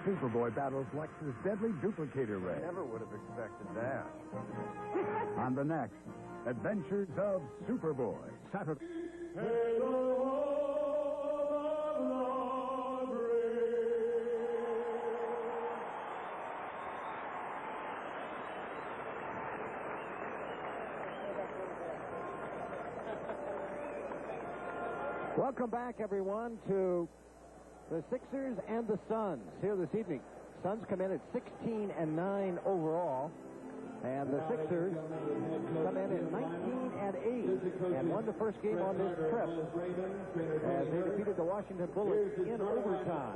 Superboy battles Lex's deadly duplicator ray. Never would have expected that. On the next, Adventures of Superboy. Saturday. Welcome back, everyone, to the Sixers and the Suns here this evening. Suns come in at 16-9 overall, and the Sixers come in at 19-8 and won the first game on this trip as they defeated the Washington Bullets in overtime.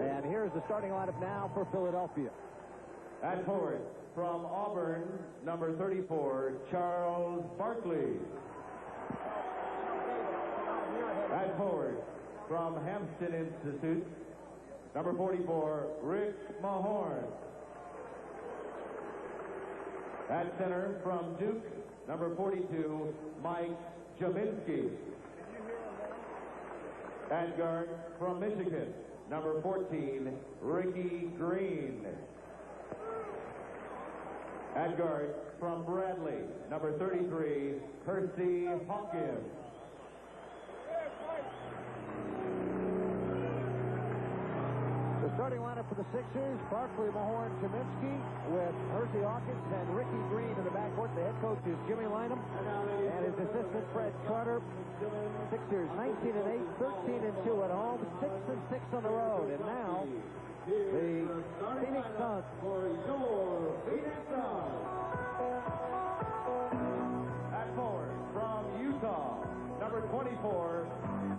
And here's the starting lineup now for Philadelphia. At forward from Auburn, number 34, Charles Barkley. At forward from Hampton Institute, number 44, Rick Mahorn. At center from Duke, number 42, Mike Jaminski. At guard from Michigan, number 14, Ricky Green. At guard from Bradley, number 33, Percy Hawkins. The starting lineup for the Sixers, Barkley, Mahorn, Kaminsky, with Percy Hawkins and Ricky Green in the backcourt. The head coach is Jimmy Lynam, and his assistant, Fred Carter. Sixers 19-8, 13-2 at home, 6-6 on the road. And now, the Phoenix Suns. At forward from Utah, number 24,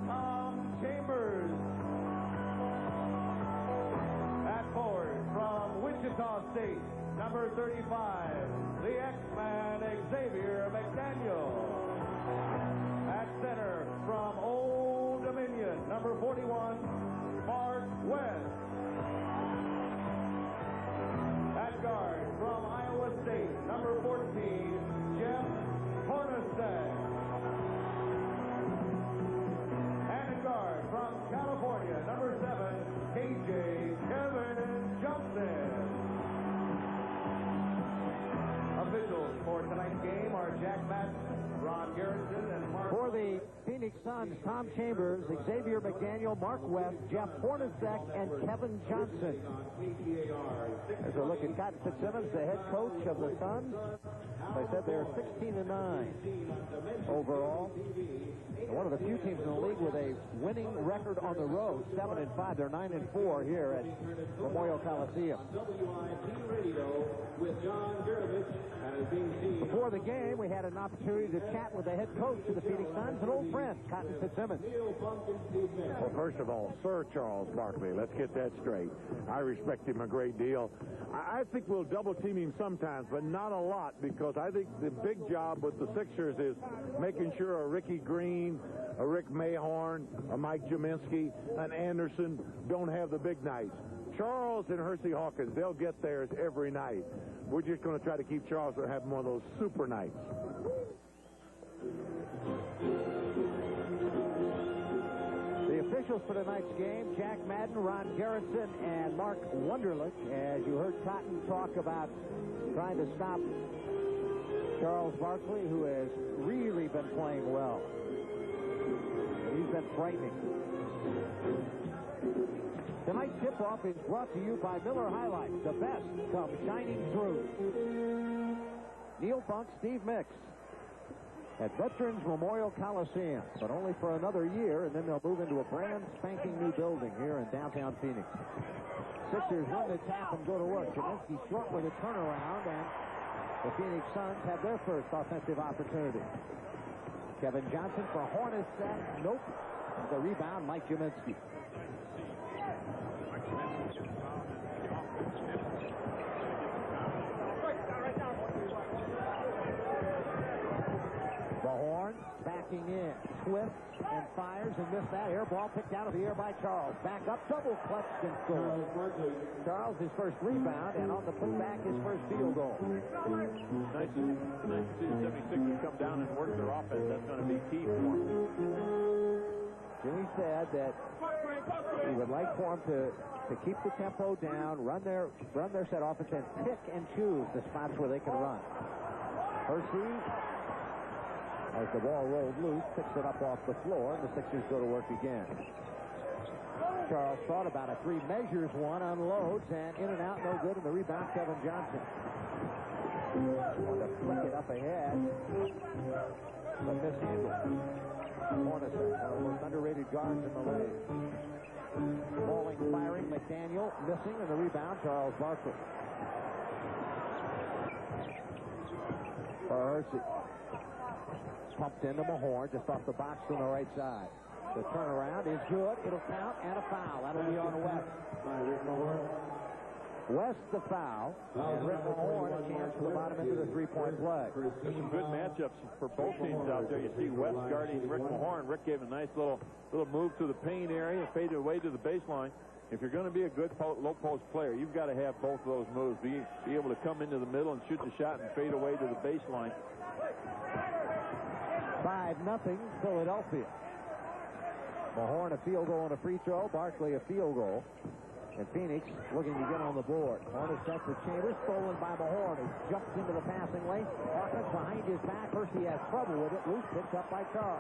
Tom Chambers. At forward from Wichita State, number 35, the X-Man Xavier McDaniel. At center from Old Dominion, number 41, Mark West. At guard from Iowa State, number 14, Jeff Hornacek. And at guard from California, number 7, KJ Kevin Johnson. Officials for tonight's game are Jack Madsen, Ron Garrison, and Mark. For the Phoenix Suns, Tom Chambers, Xavier McDaniel, Mark West, Jeff Hornacek, and Kevin Johnson. As we look at Cotton Fitzsimmons, the head coach of the Suns. They said they're 16-9 overall. And one of the few teams in the league with a winning record on the road, 7-5. They're 9-4 here at Memorial Coliseum. Before the game, we had an opportunity to chat with the head coach of the Phoenix Suns, an old friend, Cotton Fitzsimmons. Well, first of all, Sir Charles Barkley, let's get that straight. I respect him a great deal. I think we'll double-team him sometimes, but not a lot, because I think the big job with the Sixers is making sure a Ricky Green, a Rick Mahorn, a Mike Jaminski, an Anderson don't have the big nights. Charles and Hersey Hawkins, they'll get theirs every night. We're just going to try to keep Charles from having one of those super nights. The officials for tonight's game, Jack Madden, Ron Garrison, and Mark Wunderlich, as you heard Cotton talk about trying to stop Charles Barkley, who has really been playing well. He's been frightening. Tonight's tip-off is brought to you by Miller High Life. The best comes shining through. Neil Funk, Steve Mix at Veterans Memorial Coliseum, but only for another year, and then they'll move into a brand spanking new building here in downtown Phoenix. Sixers win the tap and go to work. Kaminsky short with a turnaround, and the Phoenix Suns have their first offensive opportunity. Kevin Johnson for Hornacek. Nope. The rebound, Mike Jaminski. Mahorn backing in, twists and fires and missed that. Air ball picked out of the air by Charles. Back up, double clutched and scored. Charles his first rebound, and on the putback his first field goal. Nice to see the 76ers come down and work their offense. That's going to be key for them. Jimmy said that he would like for him to keep the tempo down, run their set offense, and pick and choose the spots where they can run. Hersey, as the ball rolled loose, picks it up off the floor, and the Sixers go to work again. Charles thought about it. 3 measures, 1 unloads, and in and out, no good, and the rebound, Kevin Johnson. Want to flick it up ahead. But mishandled. Hornacek, one of the most underrated guards in the league. Balling, firing, McDaniel missing, and the rebound, Charles Barkley. Hersey. Pumped into Mahorn, just off the box on the right side. The turnaround is good. It'll count, and a foul. That'll be on West. West the foul, and Rick Mahorn a chance for the bottom end of the three-point play. There's some good matchups for both teams out there. You see West guarding Rick Mahorn. Rick gave a nice little move to the paint area, faded away to the baseline. If you're going to be a good low post player, you've got to have both of those moves. Be able to come into the middle and shoot the shot and fade away to the baseline. 5-0 Philadelphia. Mahorn a field goal and a free throw. Barkley a field goal. And Phoenix looking to get on the board. Horn is set for Chambers, stolen by Mahorn, who jumps into the passing lane. Hawkins behind his back. Hersey has trouble with it. Loose picked up by Charles.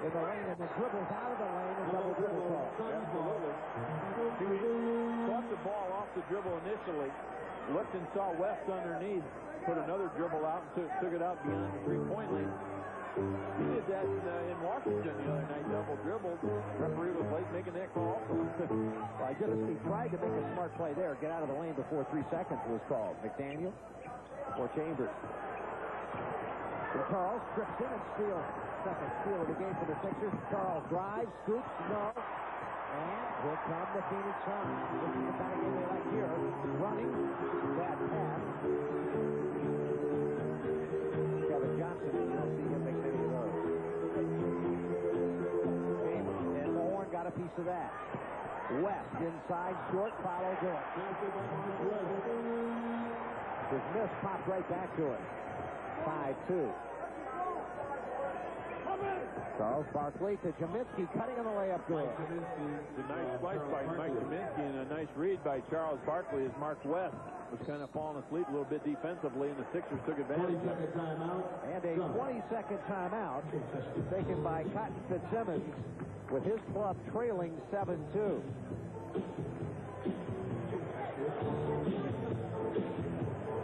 In the lane, and then dribbles out of the lane and double dribble call. Absolutely. He caught the ball off the dribble initially, looked and saw West underneath, put another dribble out and took it out beyond the three-point line. He did that in Washington the other night, double dribbled. Referee was late making that call. Well, I guess he tried to make a smart play there, get out of the lane before 3 seconds was called. McDaniel or Chambers. And Charles trips in and steals. Second steal of the game for the Sixers. Charles drives, scoops, no. And here come the Phoenix Suns. This is the kind of game they like here. Running. Bad pass. Kevin Johnson, you don't see him make many of those. Chambers and Mahorn got a piece of that. West inside, short, follow, good. His miss popped right back to it. 5-2. Charles Barkley to Kaminsky, cutting on the layup good. A nice slice by Mike Kaminsky and a nice read by Charles Barkley as Mark West was kind of falling asleep a little bit defensively, and the Sixers took advantage of it. And a 20-second timeout taken by Cotton Fitzsimmons with his club trailing 7-2.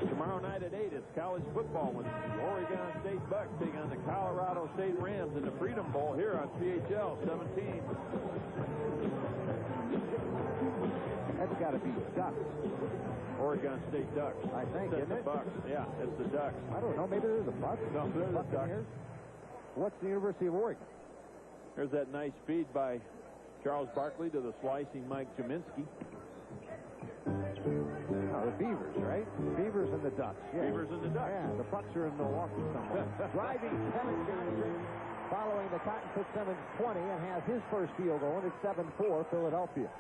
Tomorrow night at 8, it's college football with Oregon State Bucks taking on the Colorado State Rams in the Freedom Bowl here on CHL 17. That's got to be Ducks. Oregon State Ducks. I think, it's isn't the it? Bucks. Yeah, it's the Ducks. I don't know. Maybe they're the Bucks. No, they're the Buccaneers. Ducks. What's the University of Oregon? There's that nice feed by Charles Barkley to the slicing Mike Kaminsky. Oh, the Beavers, right? Beavers and the Ducks. Yeah. Beavers and the Ducks. Yeah, the Bucks are in Milwaukee somewhere. Driving Kevin Johnson, following the Cotton Fitzsimmons 20, and has his first field goal, and it's 7-4 Philadelphia.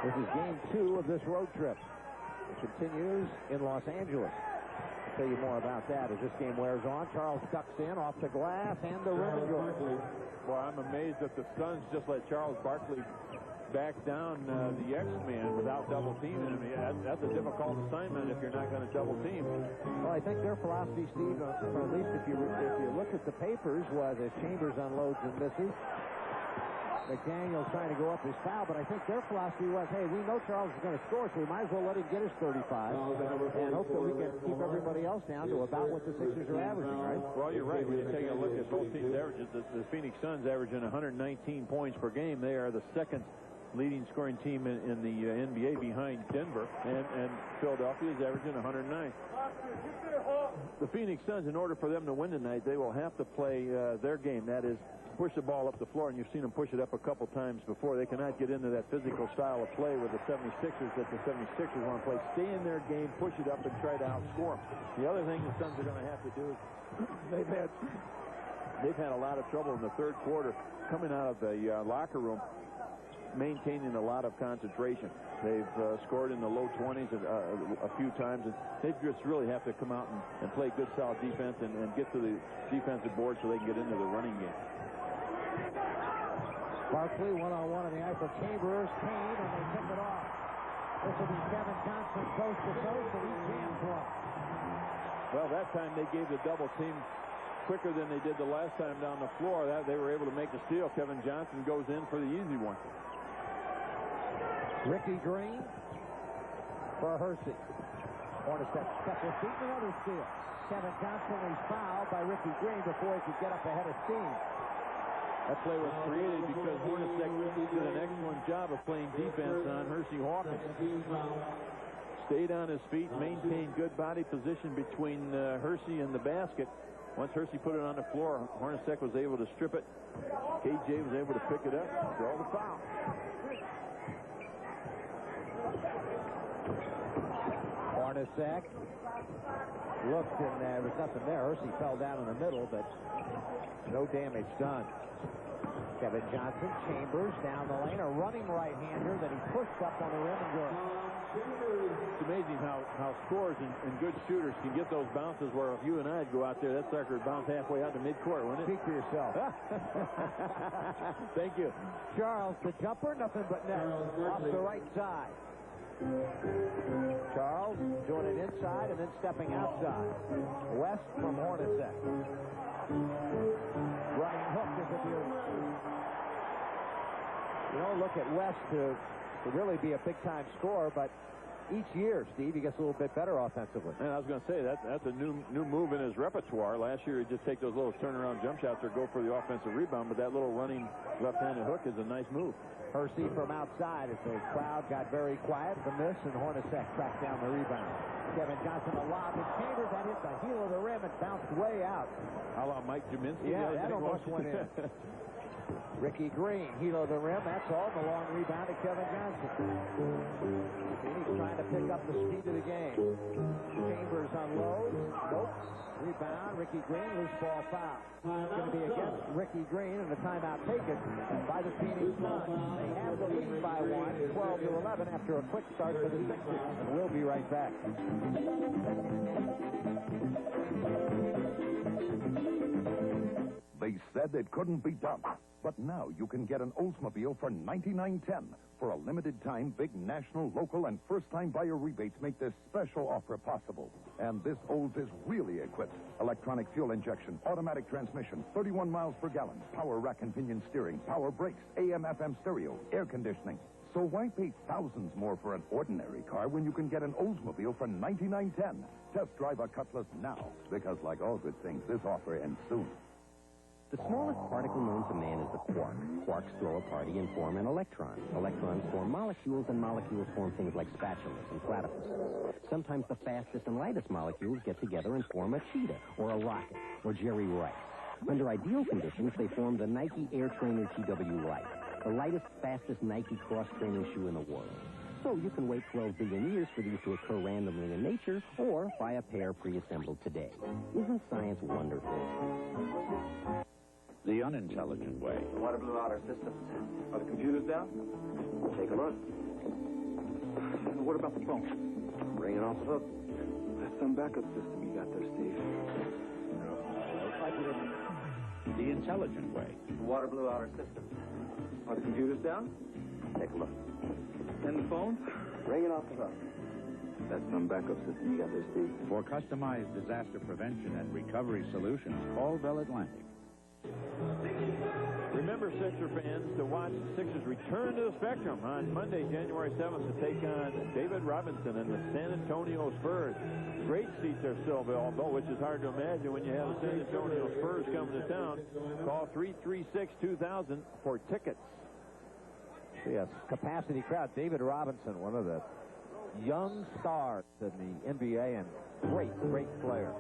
This is game 2 of this road trip. It continues in Los Angeles. I'll tell you more about that as this game wears on. Charles ducks in off the glass and the rim and goes. Well, I'm amazed that the Suns just let Charles Barkley back down the X-Man without double teaming him. That's a difficult assignment if you're not going to double team. Well, I think their philosophy, Steve, or at least if you look at the papers, was as Chambers unloads and misses. McDaniel's trying to go up his foul, but I think their philosophy was, hey, we know Charles is going to score, so we might as well let him get his 35 and hope that we can keep everybody else down to about what the Sixers are averaging, right? Well, you're right. When you take a look at both teams' averages, the Phoenix Suns averaging 119 points per game. They are the second leading scoring team in the NBA behind Denver, and Philadelphia is averaging 109. The Phoenix Suns, in order for them to win tonight, they will have to play their game. That is, push the ball up the floor, and you've seen them push it up a couple times before. They cannot get into that physical style of play with the 76ers that the 76ers want to play. Stay in their game, push it up, and try to outscore them. The other thing the Suns are going to have to do is they've had a lot of trouble in the third quarter coming out of the locker room. maintaining a lot of concentration. They've scored in the low 20s a few times, and they just really have to come out and play good, solid defense and get to the defensive board so they can get into the running game. Barkley one-on-one in the eye for Chambers. Kane, and they pick it off. This will be Kevin Johnson coast to coast, and he jams one. Well, that time they gave the double team quicker than they did the last time down the floor. They were able to make the steal. Kevin Johnson goes in for the easy one. Ricky Green for Hersey. Hornacek step his feet, another steal. Kevin Johnson is fouled by Ricky Green before he could get up ahead of steam. That play was created because Hornacek did an excellent job of playing defense on Hersey Hawkins. Stayed on his feet, maintained good body position between Hersey and the basket. Once Hersey put it on the floor, Hornacek was able to strip it. KJ was able to pick it up and draw the foul. Hornacek looked, and there was nothing there. Hersey fell down in the middle, but no damage done. Kevin Johnson, Chambers down the lane, a running right-hander that he pushed up on the rim and good. It's amazing how scorers and good shooters can get those bounces where if you and I'd go out there, that sucker would bounce halfway out to midcourt, wouldn't it? Speak for yourself. Thank you. Charles, the jumper, nothing but net. Off the right side. Charles doing it inside and then stepping outside. West from Hornacek. Running hook is a beauty. You don't look at West to really be a big-time scorer, but each year, Steve, he gets a little bit better offensively. And I was going to say, that's a new move in his repertoire. Last year, he'd just take those little turnaround jump shots or go for the offensive rebound, but that little running left-handed hook is a nice move. Hersey from outside as the crowd got very quiet. The miss, and Hornacek tracked down the rebound. Kevin Johnson a lob, and Chambers that hit the heel of the rim and bounced way out. A la Mike Jaminski. Yeah, that almost went in. Ricky Green, heel of the rim. That's all. The long rebound to Kevin Johnson. He's trying to pick up the speed of the game. Chambers unloads. Nope. Rebound. Ricky Green. Loose ball foul. It's going to be against Ricky Green, and the timeout taken by the Phoenix Suns. They have the lead by 1, 12-11 after a quick start for the Sixers. And we'll be right back. They said it couldn't be done. But now you can get an Oldsmobile for $99.10. For a limited time, big national, local, and first-time buyer rebates make this special offer possible. And this Olds is really equipped. Electronic fuel injection, automatic transmission, 31 miles per gallon, power rack and pinion steering, power brakes, AM/FM stereo, air conditioning. So why pay thousands more for an ordinary car when you can get an Oldsmobile for $99.10? Test drive a Cutlass now, because like all good things, this offer ends soon. The smallest particle known to man is the quark. Quarks throw a party and form an electron. Electrons form molecules, and molecules form things like spatulas and platypuses. Sometimes the fastest and lightest molecules get together and form a cheetah, or a rocket, or Jerry Rice. Under ideal conditions, they form the Nike Air Trainer TW Lite, the lightest, fastest Nike cross-training shoe in the world. So you can wait 12 billion years for these to occur randomly in nature, or buy a pair pre-assembled today. Isn't science wonderful? The unintelligent way. Water blew out our systems. Are the computers down? Take a look. What about the phone? Bring it off the hook. That's some backup system you got there, Steve. The intelligent way. The water blew out our systems. Are the computers down? Take a look. And the phone? Bring it off the hook. That's some backup system you got there, Steve. For customized disaster prevention and recovery solutions, call Bell Atlantic. Remember, Sixer fans, to watch the Sixers return to the Spectrum on Monday, January 7th, to take on David Robinson and the San Antonio Spurs. Great seats are still available, which is hard to imagine when you have the San Antonio Spurs coming to town. Call 336-2000 for tickets. Yes, capacity crowd. David Robinson, one of the young stars in the NBA, and great player.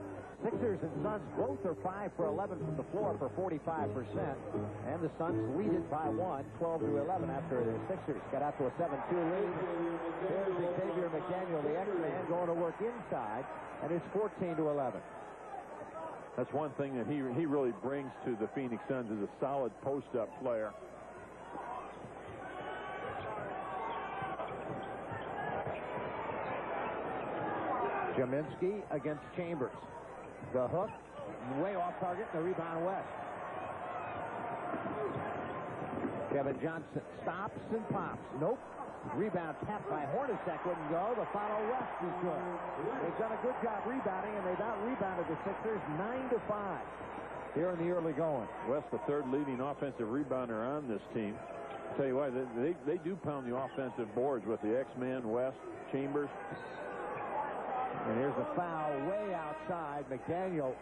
Sixers and Suns both are 5 for 11 from the floor for 45%. And the Suns lead it by 1, 12-11 after the Sixers got out to a 7-2 lead. There's Xavier McDaniel, the X-Man, going to work inside, and it's 14-11. That's one thing that he really brings to the Phoenix Suns is a solid post-up player. Kaminsky against Chambers. The hook, way off target, and the rebound West. Kevin Johnson stops and pops. Nope. Rebound tapped by Hornacek, wouldn't go. The follow West is good. They've done a good job rebounding, and they've out-rebounded the Sixers 9-5 here in the early going. West, the third leading offensive rebounder on this team. I'll tell you what, they do pound the offensive boards with the X-Man, West, Chambers. And here's a foul way outside. McDaniel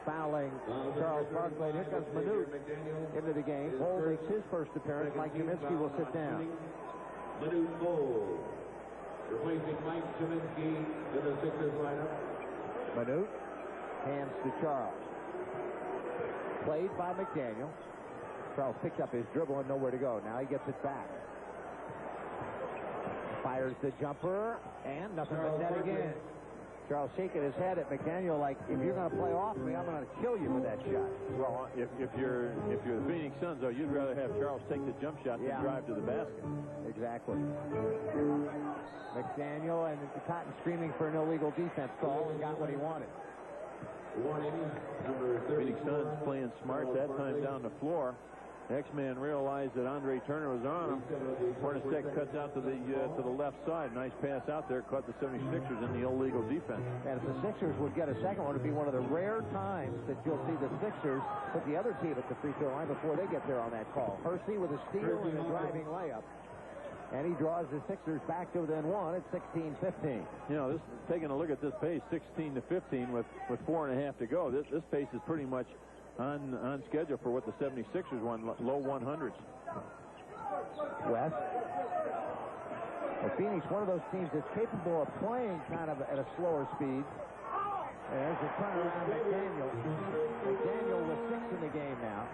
fouling Charles Barkley. Here comes Manute into the game. Bol makes his first appearance. Mike Kaminsky will sit down. Manute Bol, replacing Mike Kaminsky in the Sixers lineup. Manute hands to Charles. Played by McDaniel. Charles picks up his dribble and nowhere to go. Now he gets it back. Fires the jumper, and nothing but net again. Charles shaking his head at McDaniel like, if you're going to play off me, I'm going to kill you with that shot. Well, if you're the Phoenix Suns, though, you'd rather have Charles take the jump shot than drive to the basket. Exactly. McDaniel and Cotton screaming for an illegal defense call and got what he wanted. Phoenix Suns playing smart that time down the floor. X-Man realized that Andre Turner was on him. Hornacek cuts out to the left side. Nice pass out there. Caught the 76ers in the illegal defense. And if the Sixers would get a second one, it would be one of the rare times that you'll see the Sixers put the other team at the free throw line before they get there on that call. Hersey with a steal and a driving layup. And he draws the Sixers back to within one at 16-15. You know, taking a look at this pace, 16-15 with 4.5 to go. This pace is pretty much on schedule for what the 76ers won, low 100s. West. Well, Phoenix, one of those teams that's capable of playing kind of at a slower speed. And there's a turnaround on McDaniel. McDaniel with 6 in the game now.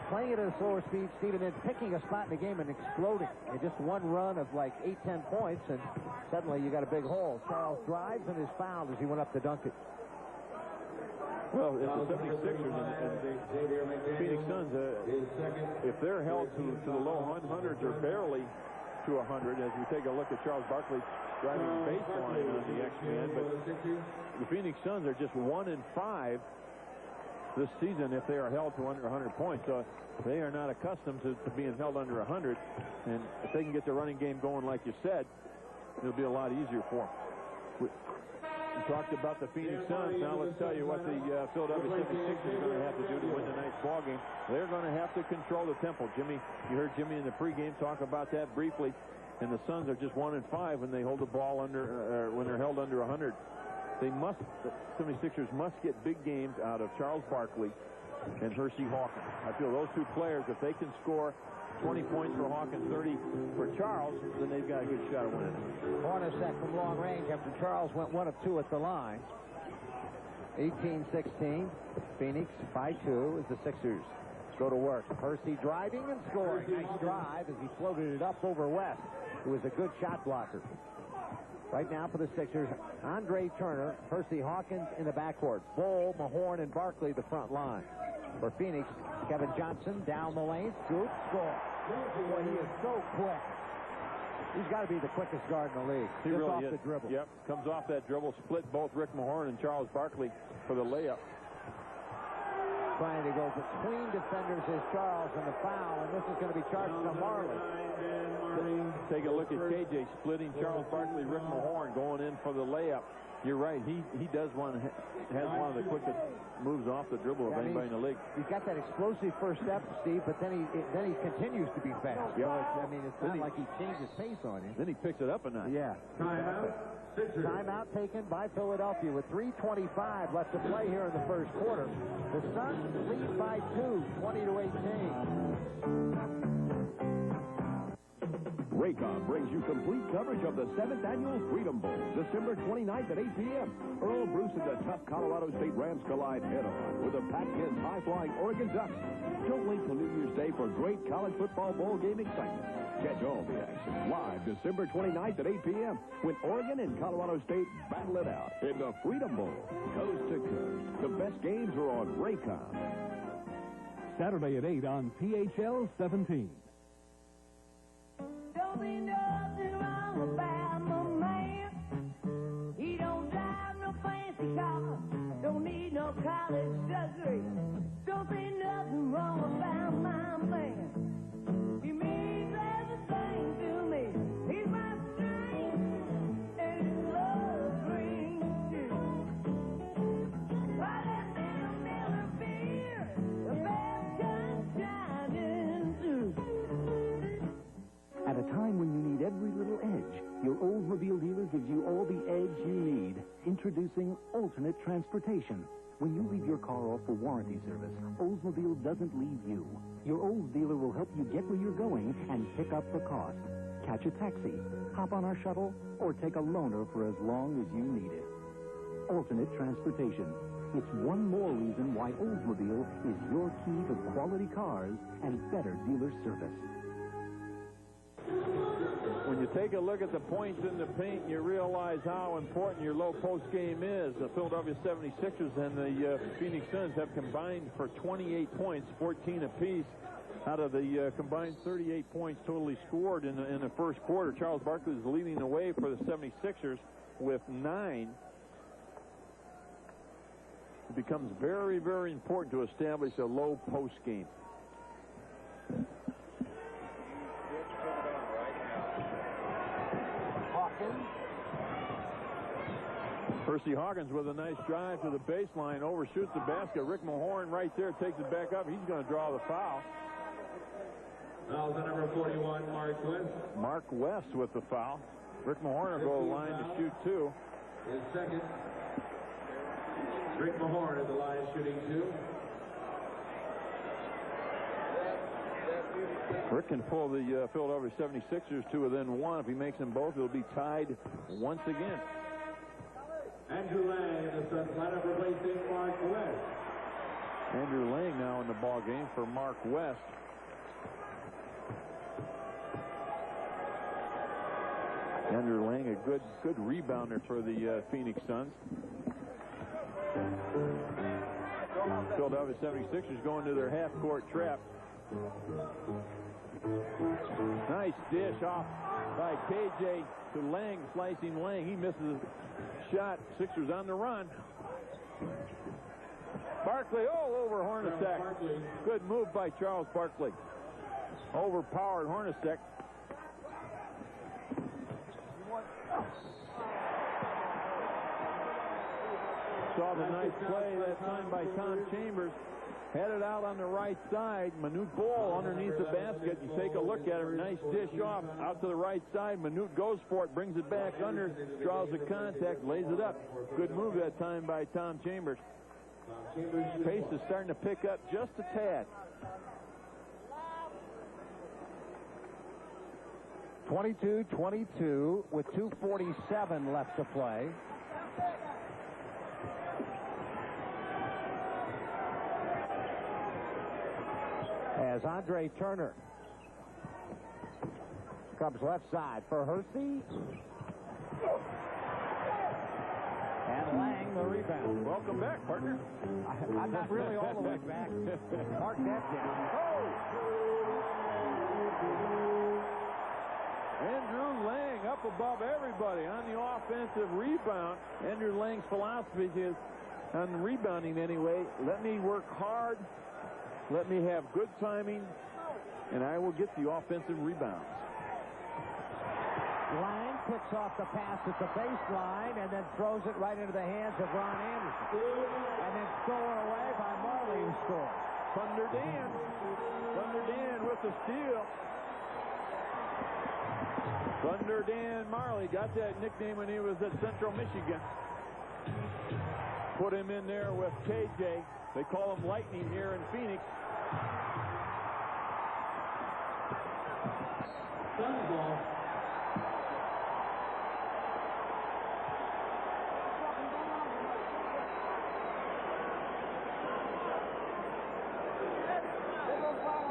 Playing it at a slower speed, Stephen, then picking a spot in the game and exploding. And just one run of like 8-10 points, and suddenly you got a big hole. Charles drives and is fouled as he went up to dunk it. Well, if the 76ers and Phoenix Suns, if they're held to the low 100s or barely to 100, as we take a look at Charles Barkley driving the baseline on the X-Man, but the Phoenix Suns are just 1-5 this season if they are held to under 100 points. So they are not accustomed to being held under 100, and if they can get the running game going like you said, it'll be a lot easier for them. We talked about the Phoenix Suns. Now let's tell you what the Philadelphia 76ers are going to have to do to win tonight's ball game. They're going to have to control the tempo. Jimmy, you heard Jimmy in the pregame talk about that briefly. And the Suns are just 1-5 when they hold the ball under, when they're held under 100. The 76ers must get big games out of Charles Barkley and Hersey Hawkins. I feel those two players, if they can score 20 points for Hawkins, 30 for Charles, then they've got a good shot of winning. Hornacek from long range after Charles went 1 of 2 at the line. 18-16. Phoenix by 2 as the Sixers go to work. Hersey driving and scoring. Nice drive as he floated it up over West, who was a good shot blocker. Right now for the Sixers, Andre Turner, Hersey Hawkins in the backcourt. Bol, Mahorn, and Barkley the front line. For Phoenix, Kevin Johnson down the lane, scoop, score. Boy, he is so quick. He's got to be the quickest guard in the league. He just really off is. the dribble. Yep, comes off that dribble, split both Rick Mahorn and Charles Barkley for the layup. Trying to go between defenders is Charles and the foul, and this is going to be charged to Marley. Take a look at KJ splitting Charles Barkley, Rick Mahorn going in for the layup. You're right. He has one of the quickest moves off the dribble of anybody in the league. He's got that explosive first step, Steve, but then he continues to be fast. Yep. So I mean, it's not like he changes pace on you. Then he picks it up a notch. Yeah. Timeout taken by Philadelphia with 3:25 left to play here in the first quarter. The Suns lead by 2, 20-18. Raycom brings you complete coverage of the 7th Annual Freedom Bowl, December 29th at 8 p.m. Earl Bruce and the tough Colorado State Rams collide head-on with the Pac-10's high-flying Oregon Ducks. Don't wait till New Year's Day for great college football bowl game excitement. Catch all the action live December 29th at 8 p.m. when Oregon and Colorado State battle it out in the Freedom Bowl, coast to coast. The best games are on Raycom. Saturday at 8 on PHL 17. Don't be nothing wrong about my man. He don't drive no fancy time when you need every little edge, your Oldsmobile dealer gives you all the edge you need. Introducing alternate transportation. When you leave your car off for warranty service, Oldsmobile doesn't leave you. Your Olds dealer will help you get where you're going and pick up the cost. Catch a taxi, hop on our shuttle, or take a loaner for as long as you need it. Alternate transportation. It's one more reason why Oldsmobile is your key to quality cars and better dealer service. When you take a look at the points in the paint, you realize how important your low post game is. The Philadelphia 76ers and the Phoenix Suns have combined for 28 points, 14 apiece out of the combined 38 points totally scored in the first quarter. Charles Barkley is leading the way for the 76ers with 9. It becomes very, very important to establish a low post game. Percy Hawkins with a nice drive to the baseline, overshoots the basket. Rick Mahorn right there takes it back up. He's going to draw the foul. Foul to number 41, Mark West. Mark West with the foul. Rick Mahorn will go to the line to shoot 2. His second. Rick Mahorn at the line shooting 2. Rick can pull the Philadelphia 76ers to within 1. If he makes them both, it'll be tied once again. Andrew Lang in the Suns lineup replacing Mark West. Andrew Lang now in the ball game for Mark West. Andrew Lang, a good rebounder for the Phoenix Suns. Philadelphia 76ers going to their half-court trap. Nice dish off by KJ to Lang, slicing Lang. He misses a shot. Sixers on the run. Barkley all over Hornacek. Good move by Charles Barkley. Overpowered Hornacek. Saw the nice play that time by Tom Chambers. Headed out on the right side. Manute Bol underneath the basket. You take a look at it. Nice dish off out to the right side. Manute goes for it, brings it back under, draws the contact, lays it up. Good move that time by Tom Chambers. Pace is starting to pick up just a tad. 22-22 with 2:47 left to play. As Andre Turner comes left side for Hersey. And Lang the rebound. Welcome back, partner. I'm not really all the way back. Mark that down. Andrew Lang up above everybody on the offensive rebound. Andrew Lang's philosophy is, on rebounding anyway, let me work hard, let me have good timing, and I will get the offensive rebounds. Lang picks off the pass at the baseline and then throws it right into the hands of Ron Anderson. And then stolen away by Marley, who scores. Thunder Dan with the steal. Thunder Dan Marley got that nickname when he was at Central Michigan. Put him in there with KJ. They call him Lightning here in Phoenix. Suns ball.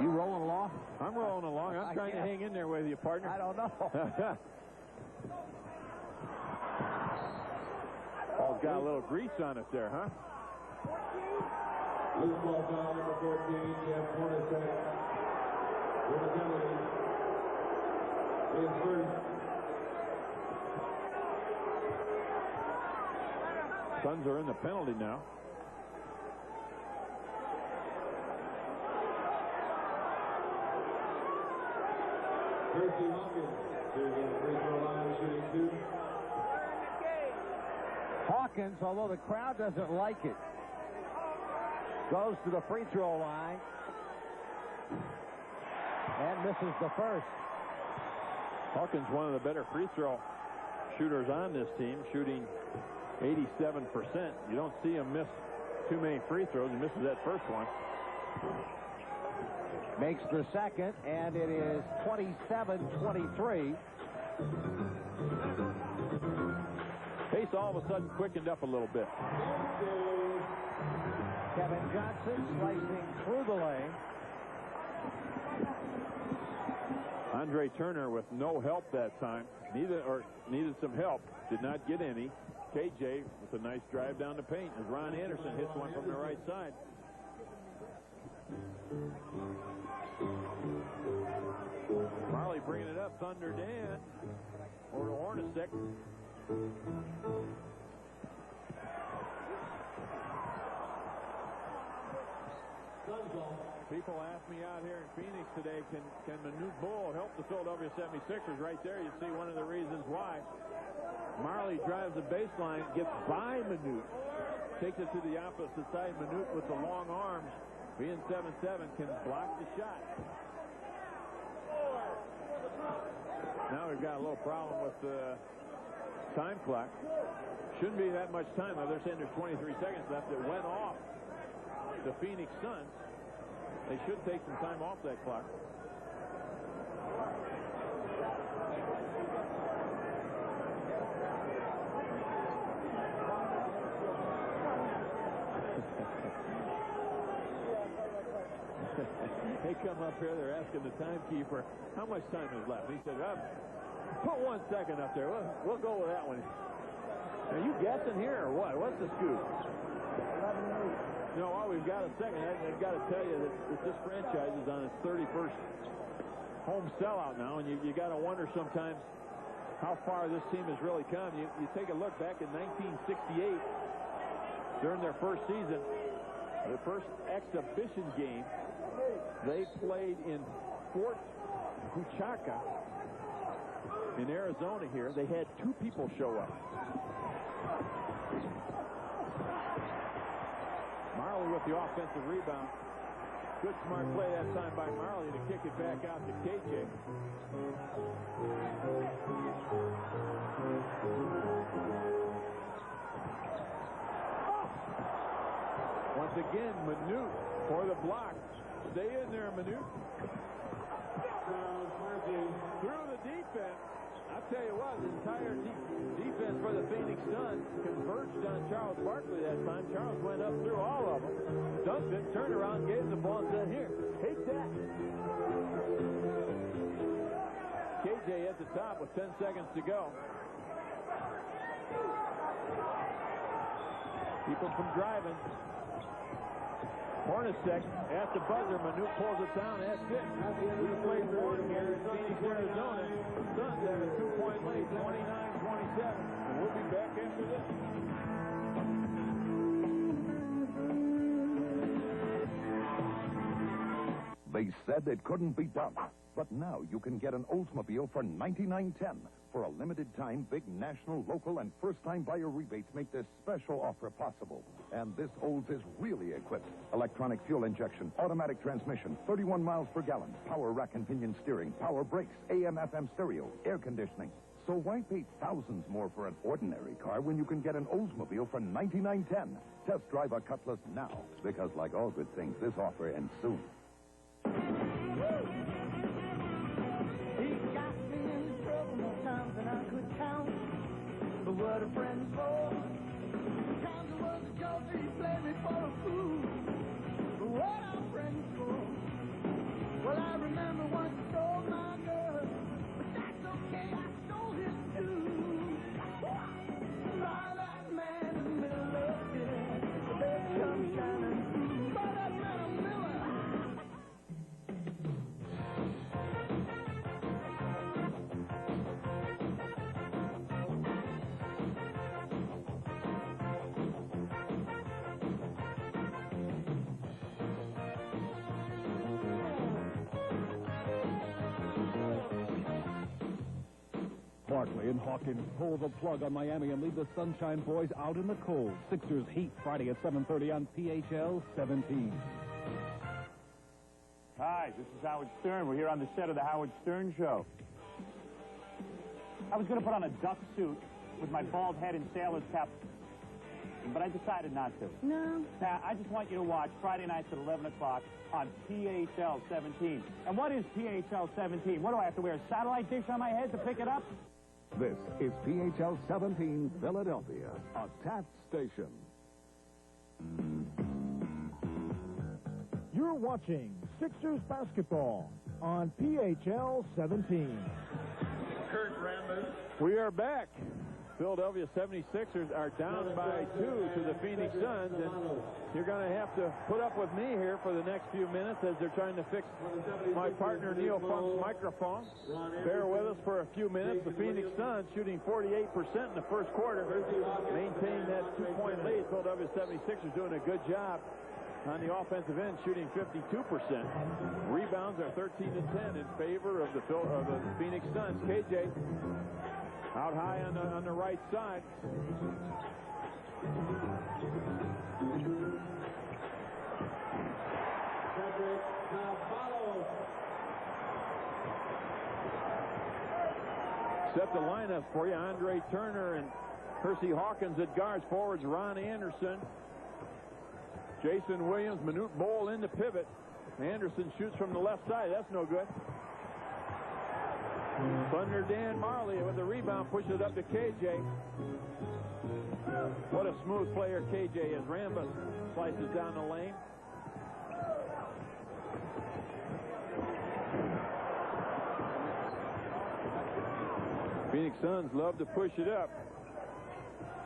You rolling along? I'm rolling along. I'm trying to hang in there with you, partner. I don't know. Oh, got a little grease on it there, huh? Loose ball foul number 14, Jeff Hornacek. With a penalty. His first. Suns are in the penalty now. Percy Hawkins to the free throw line shooting 2. Hawkins, although the crowd doesn't like it, goes to the free throw line and misses the first. Hawkins, one of the better free throw shooters on this team, shooting 87%. You don't see him miss too many free throws. He misses that first one. Makes the second, and it is 27-23. Pace all of a sudden quickened up a little bit. Kevin Johnson slicing through the lane. Andre Turner with no help that time. Needed some help. Did not get any. KJ with a nice drive down the paint as Ron Anderson hits one from the right side. Marley bringing it up. Thunder Dan over to Hornacek. People ask me out here in Phoenix today, can Manute Bol help the Philadelphia 76ers? Right there, you see one of the reasons why. Marley drives the baseline, gets by Manute, takes it to the opposite side. Manute with the long arms, being 7'7", can block the shot. Now we've got a little problem with the time clock. Shouldn't be that much time. They're saying there's 23 seconds left. It went off the Phoenix Suns. They should take some time off that clock. They come up here, they're asking the timekeeper how much time is left. He said, put 1 second up there. We'll go with that one. Are you guessing here or what? What's the scoop? No, we've got a second. I've got to tell you that this franchise is on its 31st home sellout now, and you got to wonder sometimes how far this team has really come. You take a look back in 1968 during their first season, their first exhibition game. They played in Fort Huachuca in Arizona here. They had 2 people show up. Marley with the offensive rebound. Good smart play that time by Marley to kick it back out to KJ. Once again, Manute for the block. Stay in there, Manute. Through the defense. I'll tell you what, the entire defense for the Phoenix Suns converged on Charles Barkley that time. Charles went up through all of them. Dunked it, turned around, gave the ball, and said, here, take that. KJ at the top with 10 seconds to go. Keep him from driving. Hornacek at the buzzer. Manute pulls it down. That's it. We played one here in Phoenix, Arizona. The Suns have a 2-point lead, 29-27. And we'll be back after this. They said it couldn't be done. But now you can get an Oldsmobile for $99.10. For a limited time, big national, local, and first-time buyer rebates make this special offer possible. And this Olds is really equipped. Electronic fuel injection, automatic transmission, 31 miles per gallon, power rack and pinion steering, power brakes, AM/FM stereo, air conditioning. So why pay thousands more for an ordinary car when you can get an Oldsmobile for $99.10? Test drive a Cutlass now, because like all good things, this offer ends soon. What a friend's for. Times it was a joke that he played me for a fool. But what are friends for? Well, I remember once he stole my girl, but that's okay, I stole his too. By that man in the middle of it, the bed comes shining through. By that man in the middle. Barkley and Hawkins pull the plug on Miami and leave the Sunshine Boys out in the cold. Sixers Heat Friday at 7:30 on PHL 17. Hi, this is Howard Stern. We're here on the set of the Howard Stern Show. I was going to put on a duck suit with my bald head and sailor's cap, but I decided not to. No. Pat, I just want you to watch Friday nights at 11 o'clock on PHL 17. And what is PHL 17? What do I have to wear, a satellite dish on my head to pick it up? This is PHL 17 Philadelphia, a Taft station. You're watching Sixers basketball on PHL 17. Kurt Rambis. We are back. Philadelphia 76ers are down by 2 to the Phoenix Suns, and you're going to have to put up with me here for the next few minutes as they're trying to fix my partner Neil Funk's microphone. Bear with us for a few minutes. The Phoenix Suns shooting 48% in the first quarter, maintaining that 2-point lead. Philadelphia 76ers doing a good job on the offensive end, shooting 52%. Rebounds are 13-10 in favor of the Phoenix Suns. KJ out high on the right side. Set the lineup for you. Andre Turner and Hersey Hawkins at guards. Forwards Ron Anderson, Jason Williams, Manute Bol in the pivot. Anderson shoots from the left side. That's no good. Thunder Dan Marley with the rebound, pushes it up to KJ. What a smooth player KJ is. Rambis slices down the lane. Phoenix Suns love to push it up.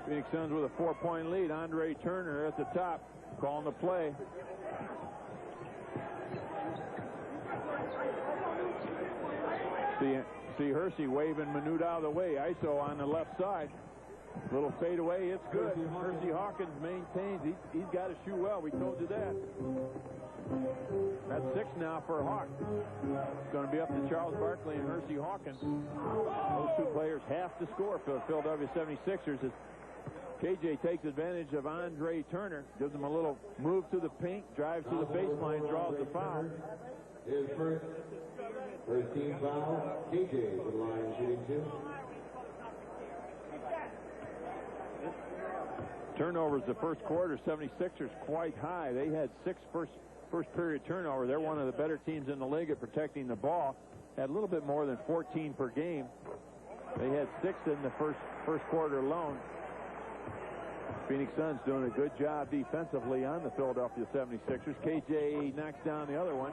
Phoenix Suns with a 4-point lead. Andre Turner at the top, calling the play. See Hersey waving Manute out of the way. ISO on the left side. Little fadeaway. It's good. Hersey Hawkins maintains. He's got to shoot well. We told you that. That's 6 now for Hawk. It's going to be up to Charles Barkley and Hersey Hawkins. Those two players have to score for the Philadelphia 76ers. As KJ takes advantage of Andre Turner. Gives him a little move to the paint. Drives to the baseline. Draws the foul. His first team foul. KJ to the line shooting 2. Turnovers the first quarter. 76ers quite high. They had 6 first period turnover. They're one of the better teams in the league at protecting the ball. Had a little bit more than 14 per game. They had 6 in the first quarter alone. Phoenix Suns doing a good job defensively on the Philadelphia 76ers. KJ knocks down the other one.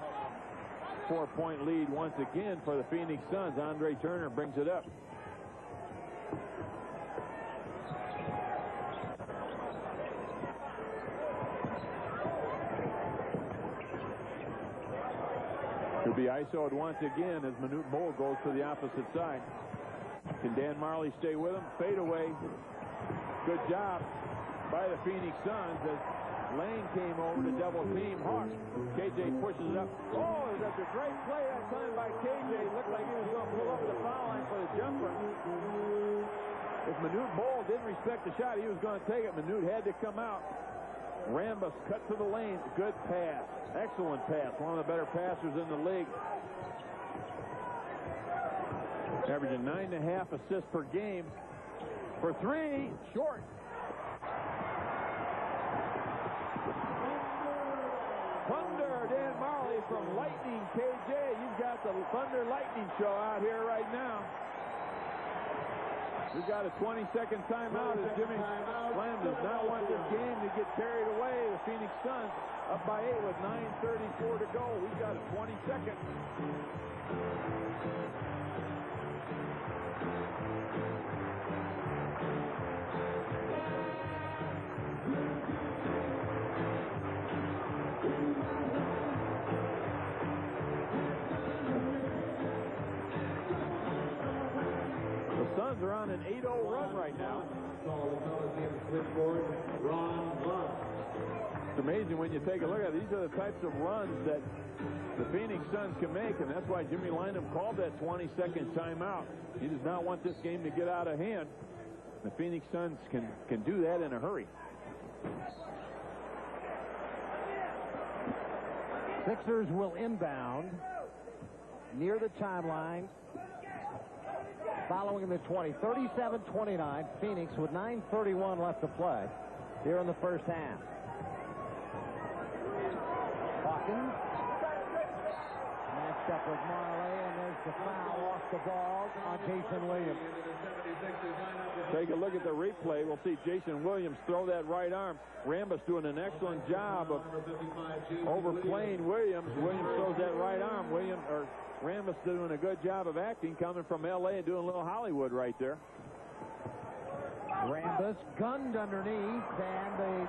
4-point lead once again for the Phoenix Suns. Andre Turner brings it up. He'll be ISO'd once again as Manute Bol goes to the opposite side. Can Dan Marley stay with him? Fade away. Good job by the Phoenix Suns as Lane came over to double team Hawks. KJ pushes it up. Oh, that's a great play that time by KJ. Looked like he was going to pull up the foul line for the jumper. If Manute Bol didn't respect the shot, he was going to take it. Manute had to come out. Rambis cut to the lane. Good pass. Excellent pass. One of the better passers in the league. Averaging 9.5 assists per game. For 3, short. Thunder, Dan Marley from Lightning KJ. You've got the Thunder Lightning show out here right now. We've got a 20-second timeout as Jimmy Slam does not want this game to get carried away. The Phoenix Suns up by 8 with 9:34 to go. We've got a 20-second. Suns are on an 8-0 run right now. It's amazing when you take a look at it. These are the types of runs that the Phoenix Suns can make, and that's why Jimmy Lynam called that 20-second timeout. He does not want this game to get out of hand. The Phoenix Suns can do that in a hurry. Sixers will inbound near the timeline. following the 20. 37-29, Phoenix with 9:31 left to play here in the first half. Hawkins matched up with Marley, and there's the foul off the ball on Jason Williams. Take a look at the replay. We'll see Jason Williams throw that right arm. Rambus doing an excellent job of overplaying Williams. Williams throws that right arm. Rambus doing a good job of acting, coming from L.A. and doing a little Hollywood right there. Rambus gunned underneath, and the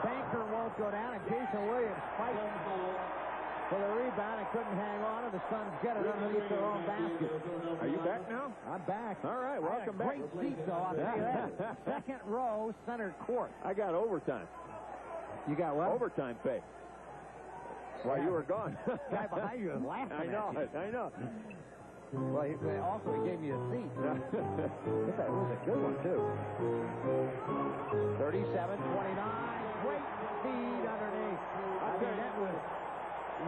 banker won't go down, and Jason Williams fights for the rebound and couldn't hang on, and the Suns get it underneath their own basket. Are you back now? I'm back. All right, welcome back. Great seat, though, I'll tell you that. Second row, center court. I got overtime. You got what? Overtime pay. While you were gone. Guy behind you is laughing I know. Well, he gave me a seat. That was a good one, too. 37-29. Great speed underneath. That was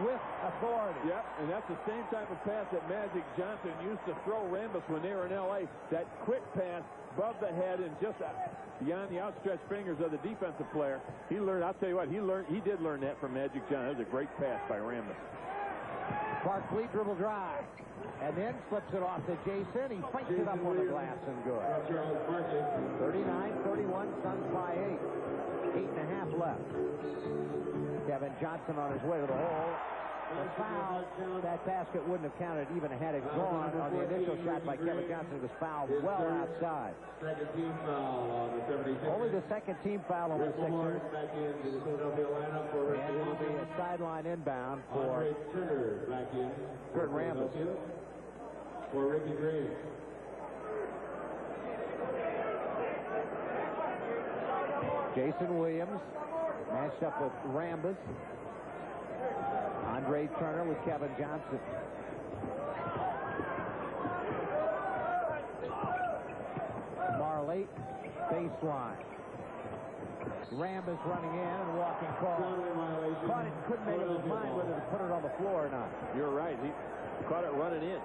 with authority. Yep, and that's the same type of pass that Magic Johnson used to throw Rambus when they were in L.A. That quick pass above the head and just beyond the outstretched fingers of the defensive player. He learned, I'll tell you what, he did learn that from Magic Johnson. That was a great pass by Rambus. Barkley dribble drive, and then flips it off to Jason. He fights it up on the glass and good. 39-31, Suns by 8. 8.5 left. Kevin Johnson on his way to the hole. The foul, that basket wouldn't have counted even had it gone on the initial shot by Kevin Johnson. It was fouled well outside. Second team foul on the 76ers. Only the second team foul on the Sixers. Back into the Philadelphia lineup for and it will be a sideline inbound for Turner back in. Kurt Rambis. For Ricky Graves. Jason Williams matched up with Rambis. Andre Turner with Kevin Johnson. Marley, baseline. Rambis running in and walking call. Caught it, couldn't make up his mind whether to put it on the floor or not. You're right. He caught it running in.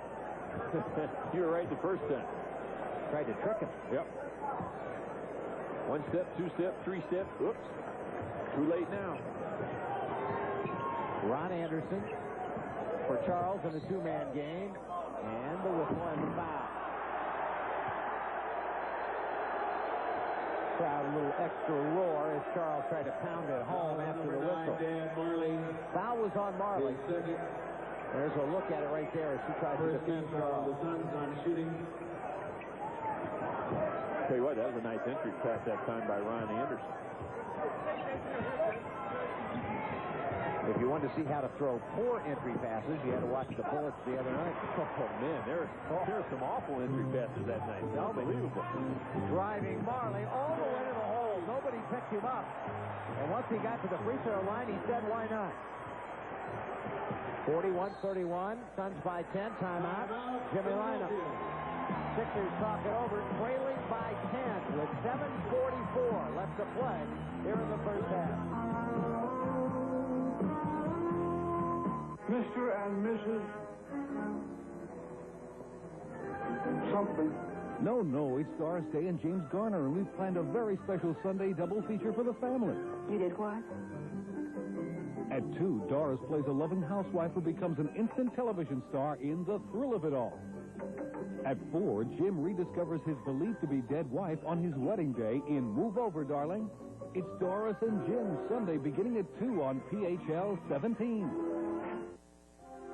You were right the first time. Tried to trick him. Yep. 1 step, 2 step, 3 step. Oops. Too late now. Ron Anderson for Charles in the two-man game. And the whistle and the foul. Crowd a little extra roar as Charles tried to pound it home after the whistle. Foul was on Marley. There's a look at it right there as he tried to defend Charles. The Suns on shooting. Tell you what, that was a nice entry pass that time by Ron Anderson. If you wanted to see how to throw poor entry passes, you had to watch the Bullets the other night. Oh, man, there are some awful entry passes that night. Unbelievable. Driving Marley all the way to the hole. Nobody picked him up. And once he got to the free throw line, he said, why not? 41-31, Suns by 10, timeout. Jimmy lineup. Sixers talk it over, trailing by 10 with 7:44 left to play here in the first half. Mr. and Mrs. Something. No, it's Doris Day and James Garner, and we've planned a very special Sunday double feature for the family. You did what? At 2, Doris plays a loving housewife who becomes an instant television star in The Thrill of It All. At 4, Jim rediscovers his believed-to-be-dead wife on his wedding day in Move Over, Darling. It's Doris and Jim, Sunday beginning at 2 on PHL 17.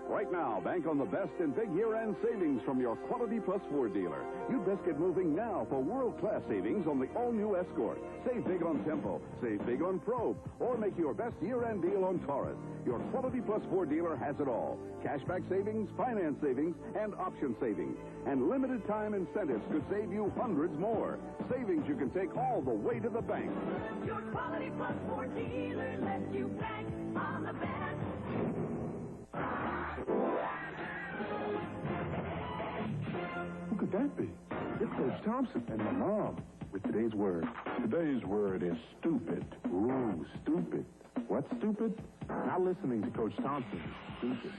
Right now, bank on the best in big year-end savings from your Quality Plus Ford dealer. You'd best get moving now for world-class savings on the all-new Escort. Save big on Tempo, save big on Probe, or make your best year-end deal on Taurus. Your Quality Plus Ford dealer has it all. Cashback savings, finance savings, and option savings. And limited time incentives could save you hundreds more. Savings you can take all the way to the bank. Your Quality Plus Ford dealer lets you bank on the best. Who could that be? It's Coach Thompson and my mom with today's word. Today's word is stupid. Ooh, stupid. What's stupid? Not listening to Coach Thompson is stupid.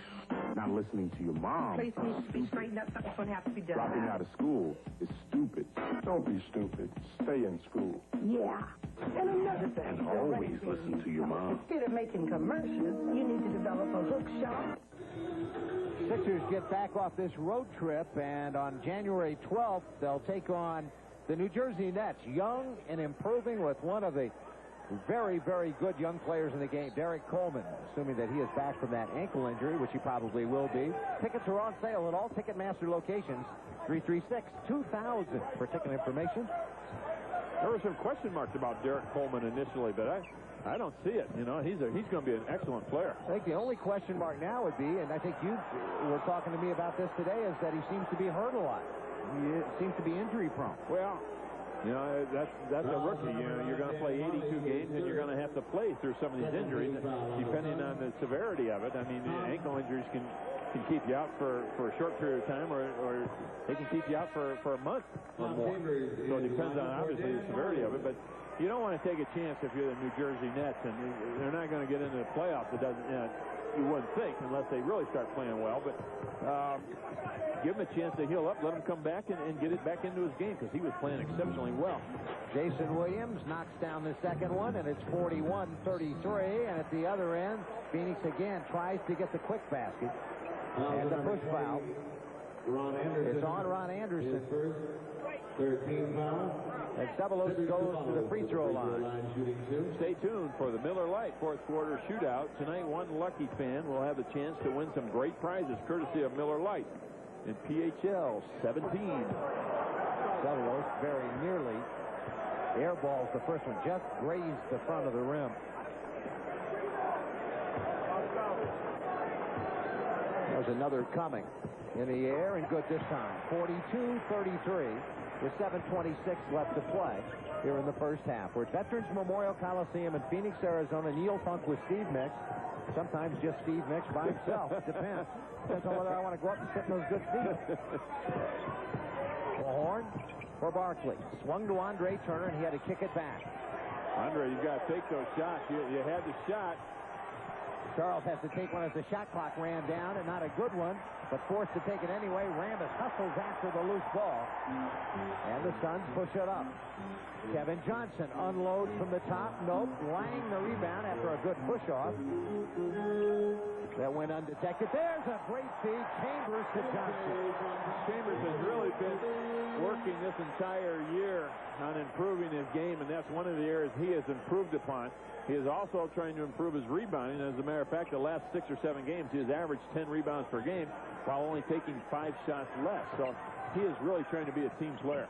Not listening to your mom. Place needs to be straightened up. Something's going to have to be done. Dropping out of school is stupid. Don't be stupid. Stay in school. Yeah. And another thing. And always listen to your mom. Instead of making commercials, you need to develop a hook shop. Sixers get back off this road trip, and on January 12th, they'll take on the New Jersey Nets. Young and improving with one of the very, very good young players in the game, Derek Coleman, assuming that he is back from that ankle injury, which he probably will be. Tickets are on sale at all Ticketmaster locations. 336-2000 for ticket information. There were some question marks about Derek Coleman initially, but I don't see it. You know, he's going to be an excellent player. I think the only question mark now would be, and I think you were talking to me about this today, is that he seems to be hurt a lot. He seems to be injury prone. Well, you know, that's a rookie. You know, you're going to play 82 games, and you're going to have to play through some of these injuries, depending on the severity of it. I mean, ankle injuries can keep you out for a short period of time, or they can keep you out for a month or more. So it depends on, obviously, the severity of it. But you don't want to take a chance if you're the New Jersey Nets, and they're not going to get into the playoffs. It doesn't, you wouldn't think, unless they really start playing well. But give him a chance to heal up, let him come back and get it back into his game, because he was playing exceptionally well. Jason Williams knocks down the second one, and it's 41-33. And at the other end, Phoenix again tries to get the quick basket. And the push foul. It's on Ron Anderson. 13 fouls. And Ceballos goes to the free throw line. Stay tuned for the Miller Lite fourth quarter shootout. Tonight, one lucky fan will have the chance to win some great prizes courtesy of Miller Lite in PHL 17. Ceballos very nearly airballs the first one, just grazed the front of the rim. There's another coming in the air, and good this time. 42-33 with 7:26 left to play here in the first half. We're at Veterans Memorial Coliseum in Phoenix, Arizona. Neil Funk with Steve Mix. Sometimes just Steve Mix by himself. It depends. Depends on whether I want to go up and sit in those good seats. Horn for Barkley. Swung to Andre Turner, and he had to kick it back. Andre, you've got to take those shots. You had the shot. Charles has to take one as the shot clock ran down, and not a good one, but forced to take it anyway. Rambis hustles after the loose ball, and the Suns push it up. Kevin Johnson unloads from the top. Nope. Lang the rebound after a good push-off. That went undetected. There's a great feed. Chambers to Johnson. Chambers has really been working this entire year on improving his game, and that's one of the areas he has improved upon. He is also trying to improve his rebounding. As a matter of fact, the last 6 or 7 games, he has averaged 10 rebounds per game while only taking 5 shots less. So he is really trying to be a team player.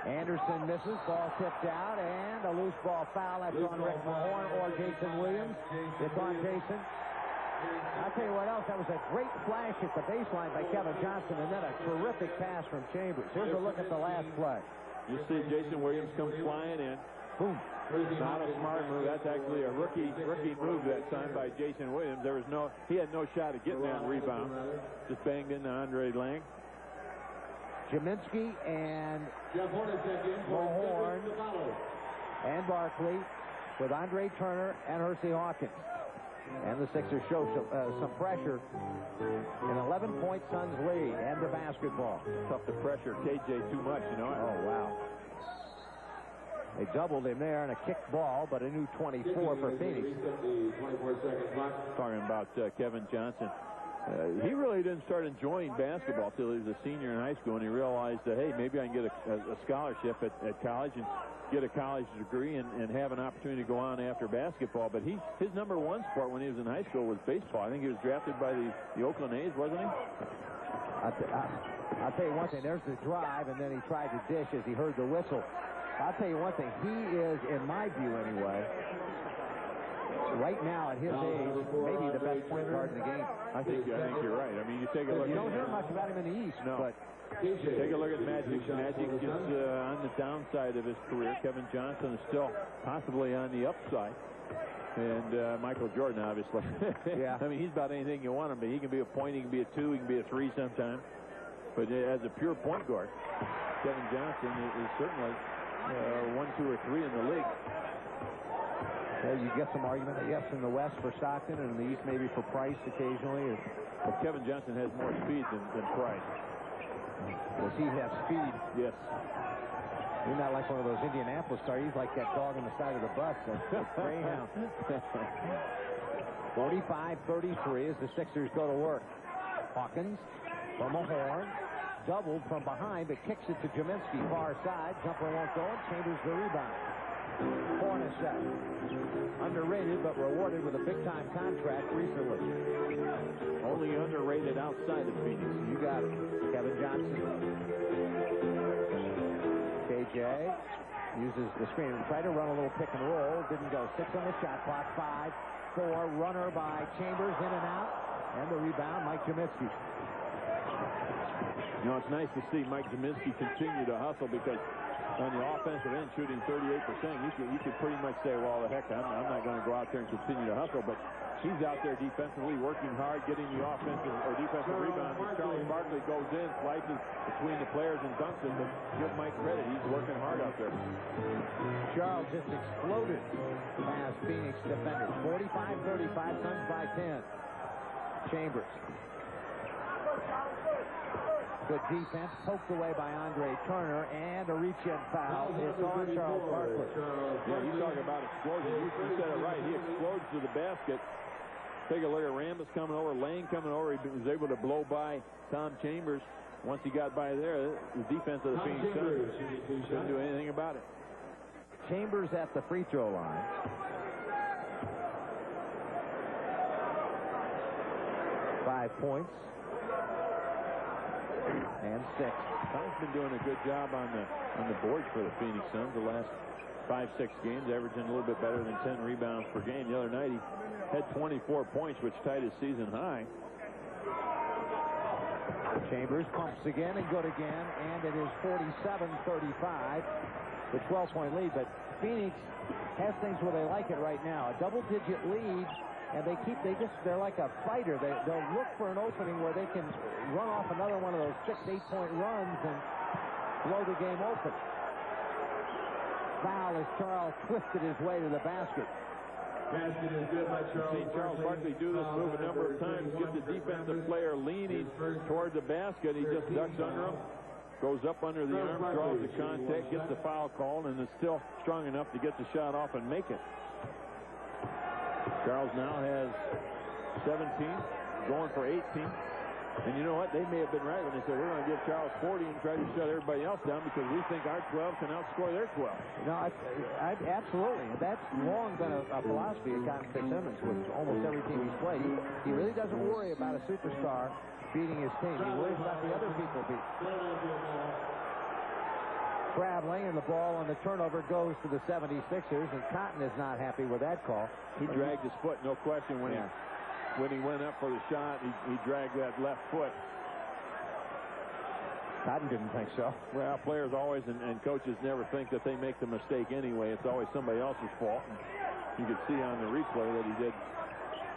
Anderson misses. Ball tipped out, and a loose ball foul. That's on Rick Mahorn or Jason Williams. It's on Jason. I'll tell you what else. That was a great flash at the baseline by Kevin Johnson, and then a terrific pass from Chambers. Here's a look at the last play. You see Jason Williams come flying in. Boom. Not a smart move. That's actually a rookie move that time by Jason Williams. He had no shot at getting that rebound. Just banged into Andre Lang. Jaminski and Mahorn and Barkley with Andre Turner and Hersey Hawkins. And the Sixers show some pressure. An 11-point Suns lead and the basketball. Tough to pressure KJ too much, you know. Oh, wow. They doubled him there in a kick ball, but a new 24 for Phoenix. Talking about Kevin Johnson. He really didn't start enjoying basketball till he was a senior in high school, and he realized that, hey, maybe I can get a scholarship at college and get a college degree and have an opportunity to go on after basketball. But his number one sport when he was in high school was baseball. I think he was drafted by the Oakland A's, wasn't he? I'll tell you one thing. There's the drive, and then he tried to dish as he heard the whistle. I'll tell you one thing. He is, in my view anyway, right now at his age, maybe the best point guard in the game. I think you're right. I mean, you take a look. You don't hear much about him in the East. No. But take a look at Magic. Magic is on the downside of his career. Kevin Johnson is still possibly on the upside. And Michael Jordan, obviously. Yeah. I mean, he's about anything you want him to be. He can be a point, he can be a 2, he can be a 3 sometime. But as a pure point guard, Kevin Johnson is certainly 1, 2, or 3 in the league. You get some argument, I guess, in the West for Stockton and in the East maybe for Price occasionally. Well, Kevin Johnson has more speed than Price. Does he have speed? Yes. He's not like one of those Indianapolis cars. He's like that dog on the side of the bus. That's Greyhound. 45-33 as the Sixers go to work. Hawkins from a horn. Doubled from behind, but kicks it to Jaminski, far side. Jumper won't go, and Chambers the rebound. Hornacek. Underrated, but rewarded with a big-time contract recently. Only underrated outside of Phoenix. You got it. Kevin Johnson. KJ uses the screen and tried to run a little pick and roll. Didn't go. 6 on the shot clock. 5-4. Runner by Chambers, in and out. And the rebound, Mike Jaminski. You know, it's nice to see Mike Jaminski continue to hustle, because on the offensive end, shooting 38%, you could pretty much say, well, the heck, I'm not going to go out there and continue to hustle. But he's out there defensively, working hard, getting the offensive or defensive rebound. Charles Barkley goes in, slices between the players and dunks it. But give Mike credit, he's working hard out there. Charles just exploded past Phoenix defenders. 45-35, Suns by 10. Chambers. Good defense, poked away by Andre Turner, and a reach-in foul. It's on Charles Barkley. Yeah, you talk about explosion. You said it right. He explodes to the basket. Take a look at Rambis coming over, Lane coming over. He was able to blow by Tom Chambers. Once he got by there, the defense of the Phoenix Suns couldn't do anything about it. Chambers at the free throw line. Five points. And 6. Tom's been doing a good job on the boards for the Phoenix Suns the last 5-6 games, averaging a little bit better than 10 rebounds per game. The other night he had 24 points, which tied his season high. Chambers pumps again and good again, and it is 47-35, the 12-point lead. But Phoenix has things where they like it right now. A double-digit lead. And they're like a fighter. They'll look for an opening where they can run off another one of those 6-8-point runs and blow the game open. Foul as Charles twisted his way to the basket. Basket is good by Charles. You've seen Charles Barkley do this move a number of times. Get the defensive player leaning toward the basket. He just ducks under him, goes up under the arm, draws the contact, gets the foul called, and is still strong enough to get the shot off and make it. Charles now has 17, going for 18. And you know what? They may have been right when they said, we're going to give Charles 40 and try to shut everybody else down because we think our 12 can outscore their 12. No, absolutely. That's long been a philosophy of Cotton Fitzsimmons with almost every team he's played. He really doesn't worry about a superstar beating his team. He worries about the other people beating. Traveling, and the ball on the turnover goes to the 76ers, and Cotton is not happy with that call. He dragged his foot, no question. When he went up for the shot, he dragged that left foot. Cotton didn't think so. Well, players always and coaches never think that they make the mistake anyway. It's always somebody else's fault. And you could see on the replay that he did.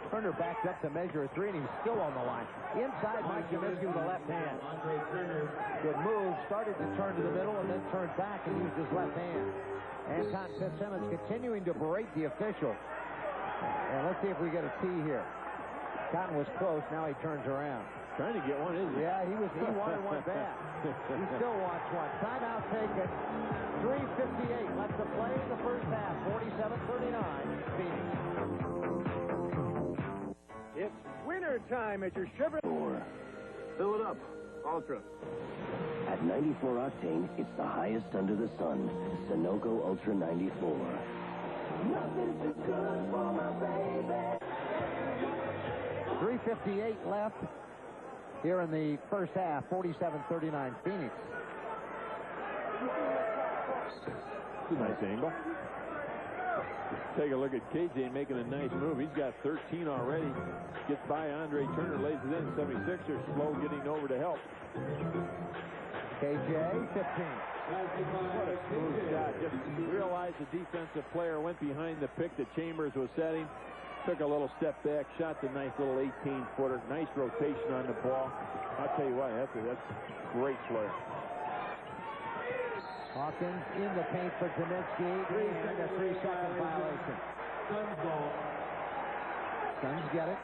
Turner backed up to measure a 3, and he's still on the line. Inside, Mike Jaminski with the left hand. Good move. Started to turn to the middle and then turned back and used his left hand. And Cotton Fitzsimmons continuing to berate the official. And let's see if we get a T here. Cotton was close. Now he turns around. Trying to get one, isn't he? Yeah, he wanted one bad. He still wants one. Timeout taken. 3:58 left to play in the first half. 47-39. Phoenix. It's winter time at your Chevrolet. Fill it up. Ultra. At 94 octane, it's the highest under the sun. Sunoco Ultra 94. Nothing's too good for my baby. 3:58 left here in the first half. 47-39 Phoenix. It's a nice angle. Take a look at KJ making a nice move. He's got 13 already. Gets by Andre Turner, lays it in. 76ers slow getting over to help. KJ, 15. What a smooth shot. Just realized the defensive player went behind the pick that Chambers was setting. Took a little step back, shot the nice little 18-footer. Nice rotation on the ball. I'll tell you what, that's great play. Hawkins in the paint for Jaminski, and a 3-second violation. Suns ball. Suns get it.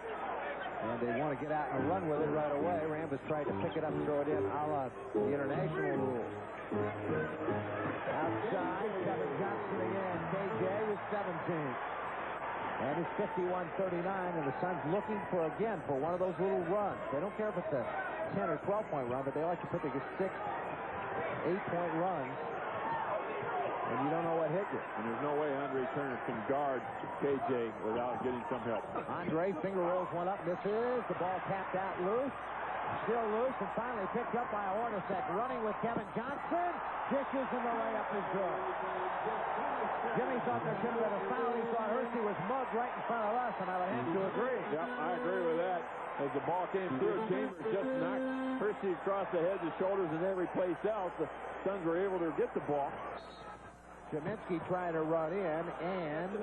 And they want to get out and run with it right away. Rambis tried to pick it up and throw it in a la the international rules. Outside, Kevin Johnson again. KJ with 17. And it's 51-39, and the Suns looking for one of those little runs. They don't care if it's a 10 or 12-point run, but they like to put the 6, 8-point runs. And you don't know what hit you. And there's no way Andre Turner can guard KJ without getting some help. Andre finger rolls one up, misses. The ball tapped out loose. Still loose, and finally picked up by Hornacek. Running with Kevin Johnson. Dishes, and the layup is good. Jimmy thought there should have been a foul. He thought Hersey was mugged right in front of us, and I would have to agree. Yep, I agree with that. As the ball came through, Chambers just knocked Hersey across the head, the shoulders, and every place else. The Suns were able to get the ball. Kaminsky trying to run in, and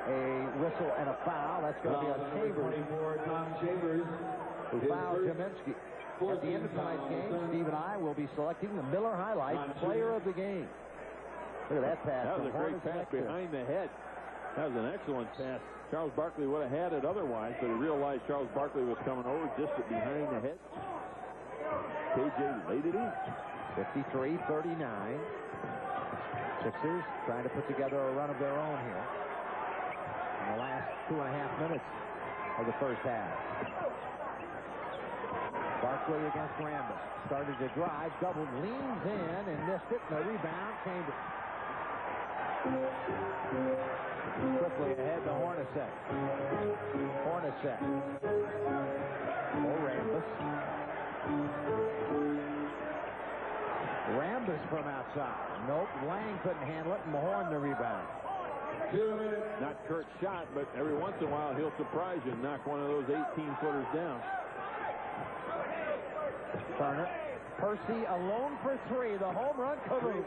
a whistle and a foul. That's going to be on Chambers. Tom Chambers. Who fouled Kaminsky. At the end of tonight's game, Steve and I will be selecting the Miller Highlight Player of the Game. Look at that pass. That was a great pass behind the head. That was an excellent pass. Charles Barkley would have had it otherwise, but he realized Charles Barkley was coming over just behind the head. KJ laid it in. 53-39. Sixers trying to put together a run of their own here in the last 2.5 minutes of the first half. Barkley against Rambis. Started to drive, doubled, leans in, and missed it. And the rebound, Chambers. Quickly ahead to Hornacek. Hornacek. Oh, Rambis. Rambis from outside. Nope, Lang couldn't handle it, and Mahorn the rebound. Not Kurt's shot, but every once in a while he'll surprise you and knock one of those 18-footers down. Turner. Hersey alone for 3. The home run caboose.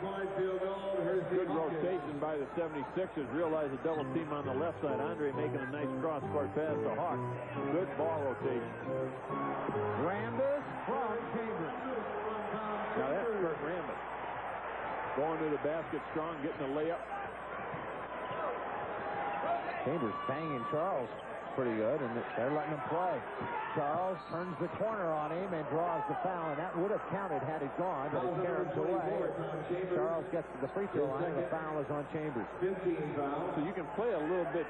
Good rotation by the 76ers. Realize a double team on the left side. Andre making a nice cross-court pass to Hawk. Good ball rotation. Rambis from Chambers. Now that's Kurt Rambis. Going to the basket strong, getting a layup. Chambers banging Charles pretty good, and they're letting him play. Charles turns the corner on him and draws the foul, and that would have counted had it gone, but it carries away. Charles gets to the free throw line, and the foul is on Chambers. 15 fouls. So you can play a little bit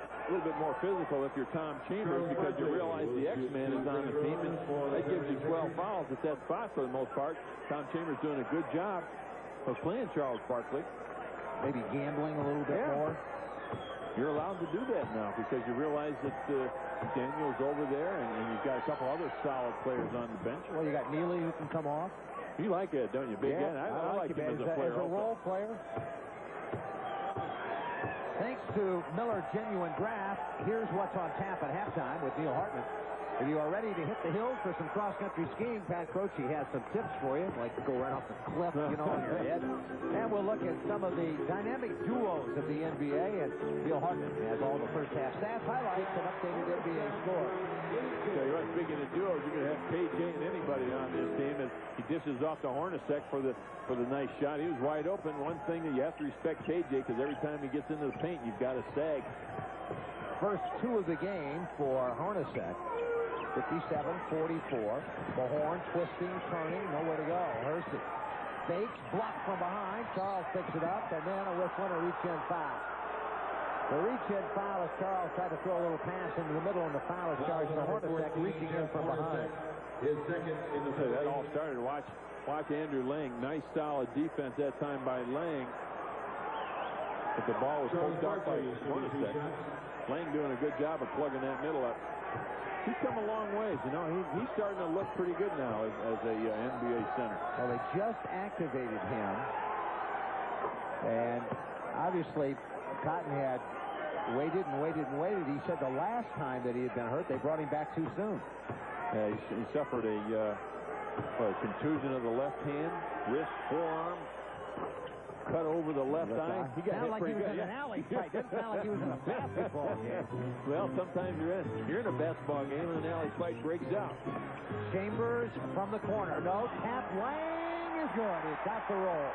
more physical if you're Tom Chambers, because you realize the X-Man is on the team, and that gives you 12 fouls at that spot for the most part. Tom Chambers doing a good job of playing Charles Barkley. Maybe gambling a little bit more. You're allowed to do that now because you realize that Daniel's over there, and you've got a couple other solid players on the bench. Well, you got Neely who can come off. You like it, don't you, Big Ed? I like him as a player. As a role player. Thanks to Miller Genuine Draft, here's what's on tap at halftime with Neil Hartman. If you are ready to hit the hills for some cross-country skiing, Pat Croce has some tips for you, like to go right off the cliff, you know, on your head. And we'll look at some of the dynamic duos of the NBA, and Neil Hartman has all the first half stats, highlights, and updated NBA score. So you're right, speaking of duos, you can have KJ and anybody on this team, and he dishes off to Hornacek for the nice shot. He was wide open. One thing that you have to respect KJ, because every time he gets into the paint, you've got to sag. First 2 of the game for Hornacek. 57-44. Mahorn twisting, turning, nowhere to go. Hersey fakes, blocked from behind. Charles picks it up, and then a whistle and a reach-in foul. The reach-in foul as Charles tried to throw a little pass into the middle, and the foul is charged to Hornacek, reaching in from behind. His second in the that all started. Watch Andrew Lang. Nice, solid defense that time by Lang. But the ball was pulled up by Hornacek. Lang doing a good job of plugging that middle up. He's come a long ways, you know. He's starting to look pretty good now as a NBA center. Well, they just activated him, and obviously Cotton had waited and waited and waited. He said the last time that he had been hurt, they brought him back too soon. Yeah, he suffered a contusion of the left hand, wrist, forearm. Cut over the left eye. He got hit pretty good. Sound like he was in an alley fight. Doesn't sound like he was in a basketball game. Well, sometimes you're in a basketball game and an alley fight breaks out. Chambers from the corner. No, tap. Lang is good. He's got the roll.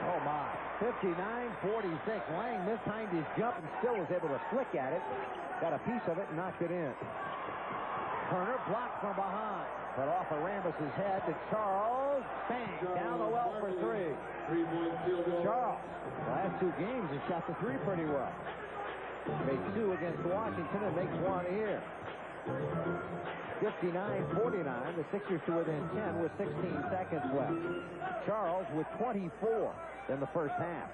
Oh, my. 59-46. Lang mistimed his jump and still was able to flick at it. Got a piece of it and knocked it in. Turner blocked from behind. Cut off of Rambis's head to Charles. Bang! Down the well for three. Charles, the last two games, has shot the three pretty well. Made two against Washington and makes one here. 59-49. The Sixers to within 10 with 16 seconds left. Charles with 24 in the first half.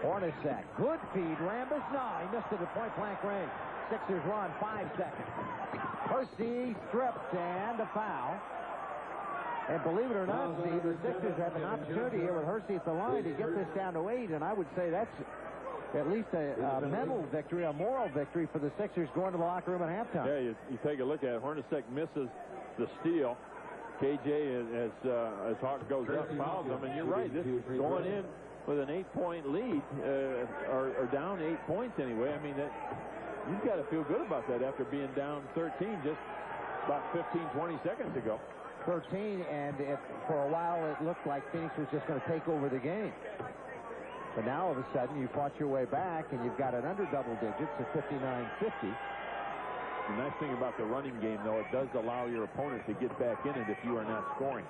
Hornacek. Good feed. Rambis. No, he missed it at point-blank range. Sixers run 5 seconds. Hersey stripped and a foul. And believe it or not, Steve, the Sixers have an opportunity here with Hersey at the line to get this down to 8, and I would say that's at least a mental victory, a moral victory for the Sixers going to the locker room at halftime. Yeah, you take a look at it. Hornacek misses the steal. KJ, as Hawk goes up, fouls him, and you're right. This is going in with an 8-point lead, or down 8 points anyway. I mean, you've got to feel good about that after being down 13 just about 15, 20 seconds ago. 13, and for a while it looked like Phoenix was just going to take over the game. But now all of a sudden you fought your way back and you've got it under double digits at 59-50. The nice thing about the running game, though, it does allow your opponent to get back in it if you are not scoring.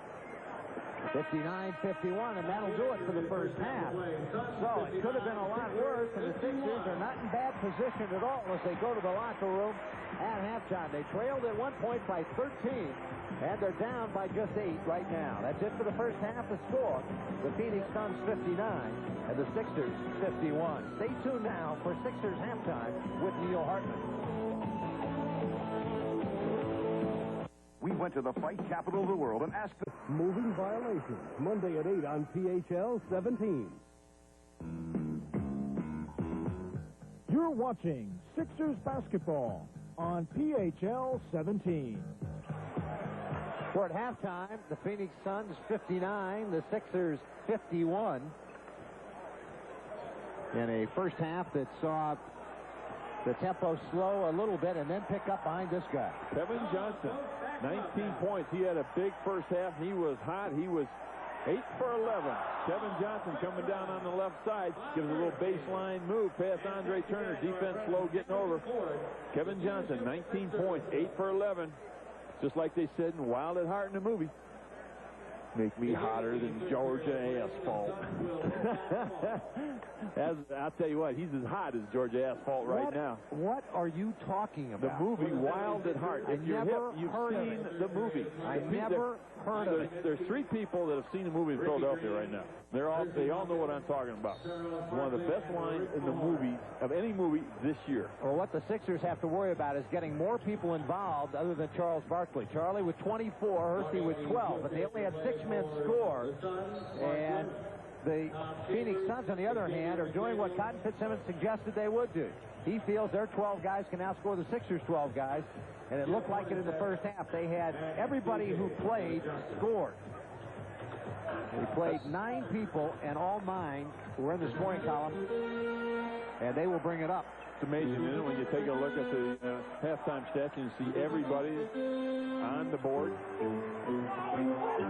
59-51, and that'll do it for the first half. So it could have been a lot worse, and the Sixers are not in bad position at all as they go to the locker room at halftime. They trailed at one point by 13, and they're down by just 8 right now. That's it for the first half. The score, the Phoenix Suns 59 and the Sixers 51. Stay tuned now for Sixers halftime with Neil Hartman. We went to the fight capital of the world and asked the Moving Violations, Monday at 8 on PHL 17. You're watching Sixers basketball on PHL 17. We're at halftime. The Phoenix Suns 59, the Sixers 51. In a first half that saw the tempo slow a little bit and then pick up behind this guy. Kevin Johnson, 19 points. He had a big first half. He was hot. He was 8 for 11. Kevin Johnson coming down on the left side. Gives a little baseline move past Andre Turner. Defense slow getting over. Kevin Johnson, 19 points, 8 for 11. Just like they said in Wild at Heart in the movie. Make me hotter than Georgia Asphalt. I'll tell you what, he's as hot as Georgia Asphalt right now. What are you talking about? The movie Wild at Heart. If you've seen the movie. I never heard of it. There's 3 people that have seen the movie in Philadelphia right now. They all know what I'm talking about. It's one of the best lines in the movies, of any movie this year. Well, what the Sixers have to worry about is getting more people involved other than Charles Barkley. Charlie with 24, Hersey with 12, but they only had 6 men score. And the Phoenix Suns, on the other hand, are doing what Cotton Fitzsimmons suggested they would do. He feels their 12 guys can outscore the Sixers' 12 guys, and it looked like it in the first half. They had everybody who played scored. They played 9 people, and all 9 were in the scoring column, and they will bring it up. It's amazing, isn't it, when you take a look at the halftime stats and you see everybody on the board.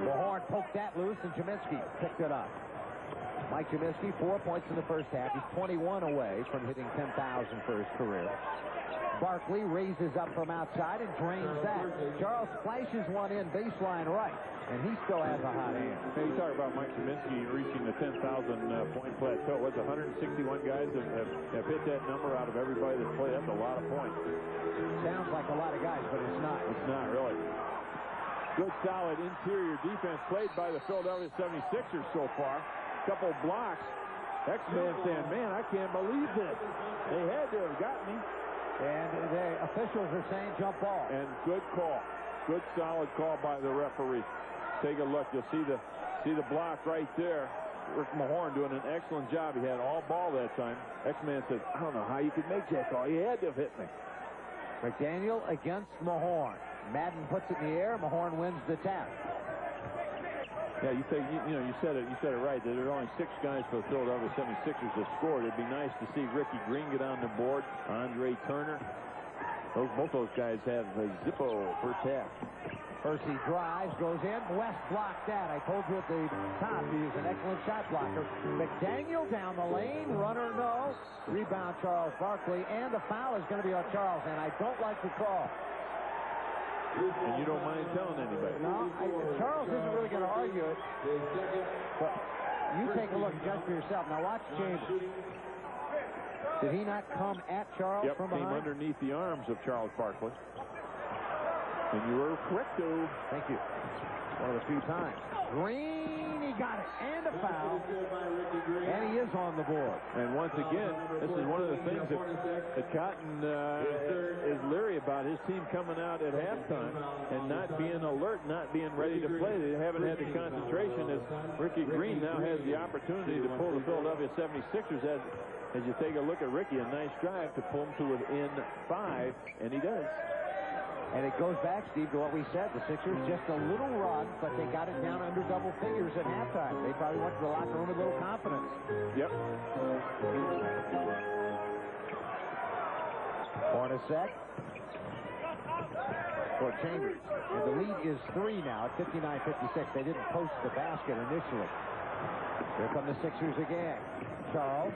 Mahorn poked that loose, and Kaminsky picked it up. Mike Kaminsky, 4 points in the first half. He's 21 away from hitting 10,000 for his career. Barkley raises up from outside and drains that. Charles flashes one in baseline right, and he still has a hot hand. Hey, you talk about Mike Kaminsky reaching the 10,000 point plateau. What's 161 guys have hit that number out of everybody that's played? That's a lot of points. Sounds like a lot of guys, but it's not. It's not, really. Good, solid interior defense played by the Philadelphia 76ers so far. Couple blocks. X-Man saying, man, I can't believe this. They had to have got me. And the officials are saying jump ball. And good call. Good, solid call by the referee. Take a look. You'll see the block right there. Rick Mahorn doing an excellent job. He had all ball that time. X-Man says, I don't know how you could make that call. You had to have hit me. McDaniel against Mahorn. Madden puts it in the air. Mahorn wins the tap. Yeah, you said it right. There are only 6 guys for the Philadelphia 76ers that scored. It'd be nice to see Ricky Green get on the board. Andre Turner. Both those guys have a Zippo first half. Hersey drives, goes in. West blocked that. I told you at the top he is an excellent shot blocker. McDaniel down the lane. Runner no. Rebound Charles Barkley. And the foul is going to be on Charles. And I don't like the call. And you don't mind telling anybody. No, Charles isn't really going to argue it. But you take a look and judge for yourself. Now watch Chambers. Did he not come at Charles from behind? Came underneath the arms of Charles Barkley. And you were correct, though. Thank you. One of the few times. Green, he got it. And a foul. And he is on the board. And once again, this is one of the things that Cotton is leery about. His team coming out at halftime and not being alert, not being ready to play. They haven't had the concentration as Ricky Green now has the opportunity to pull the Philadelphia 76ers as you take a look at Ricky. A nice drive to pull him to within 5, and he does. And it goes back, Steve, to what we said. The Sixers just a little run, but they got it down under double figures at halftime. They probably went to the locker room with a little confidence. Yep. Hornacek for Chambers. And the lead is 3 now at 59-56. They didn't post the basket initially. Here come the Sixers again. Charles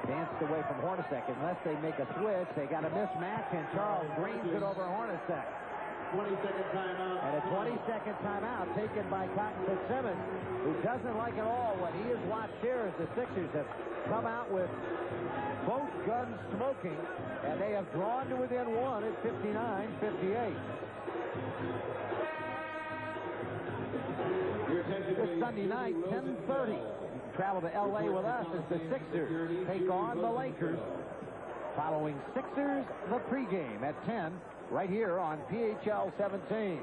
danced away from Hornacek. Unless they make a switch, they got a mismatch, and Charles greens it over Hornacek. 20-second timeout. And a 20-second timeout taken by Cotton Fitzsimmons, who doesn't like at all what he has watched here as the Sixers have come out with both guns smoking, and they have drawn to within 1 at 59-58. This Sunday night, 10:30. Travel to L.A. with us as the Sixers take on the Lakers. Following Sixers, the pregame at 10, right here on PHL 17.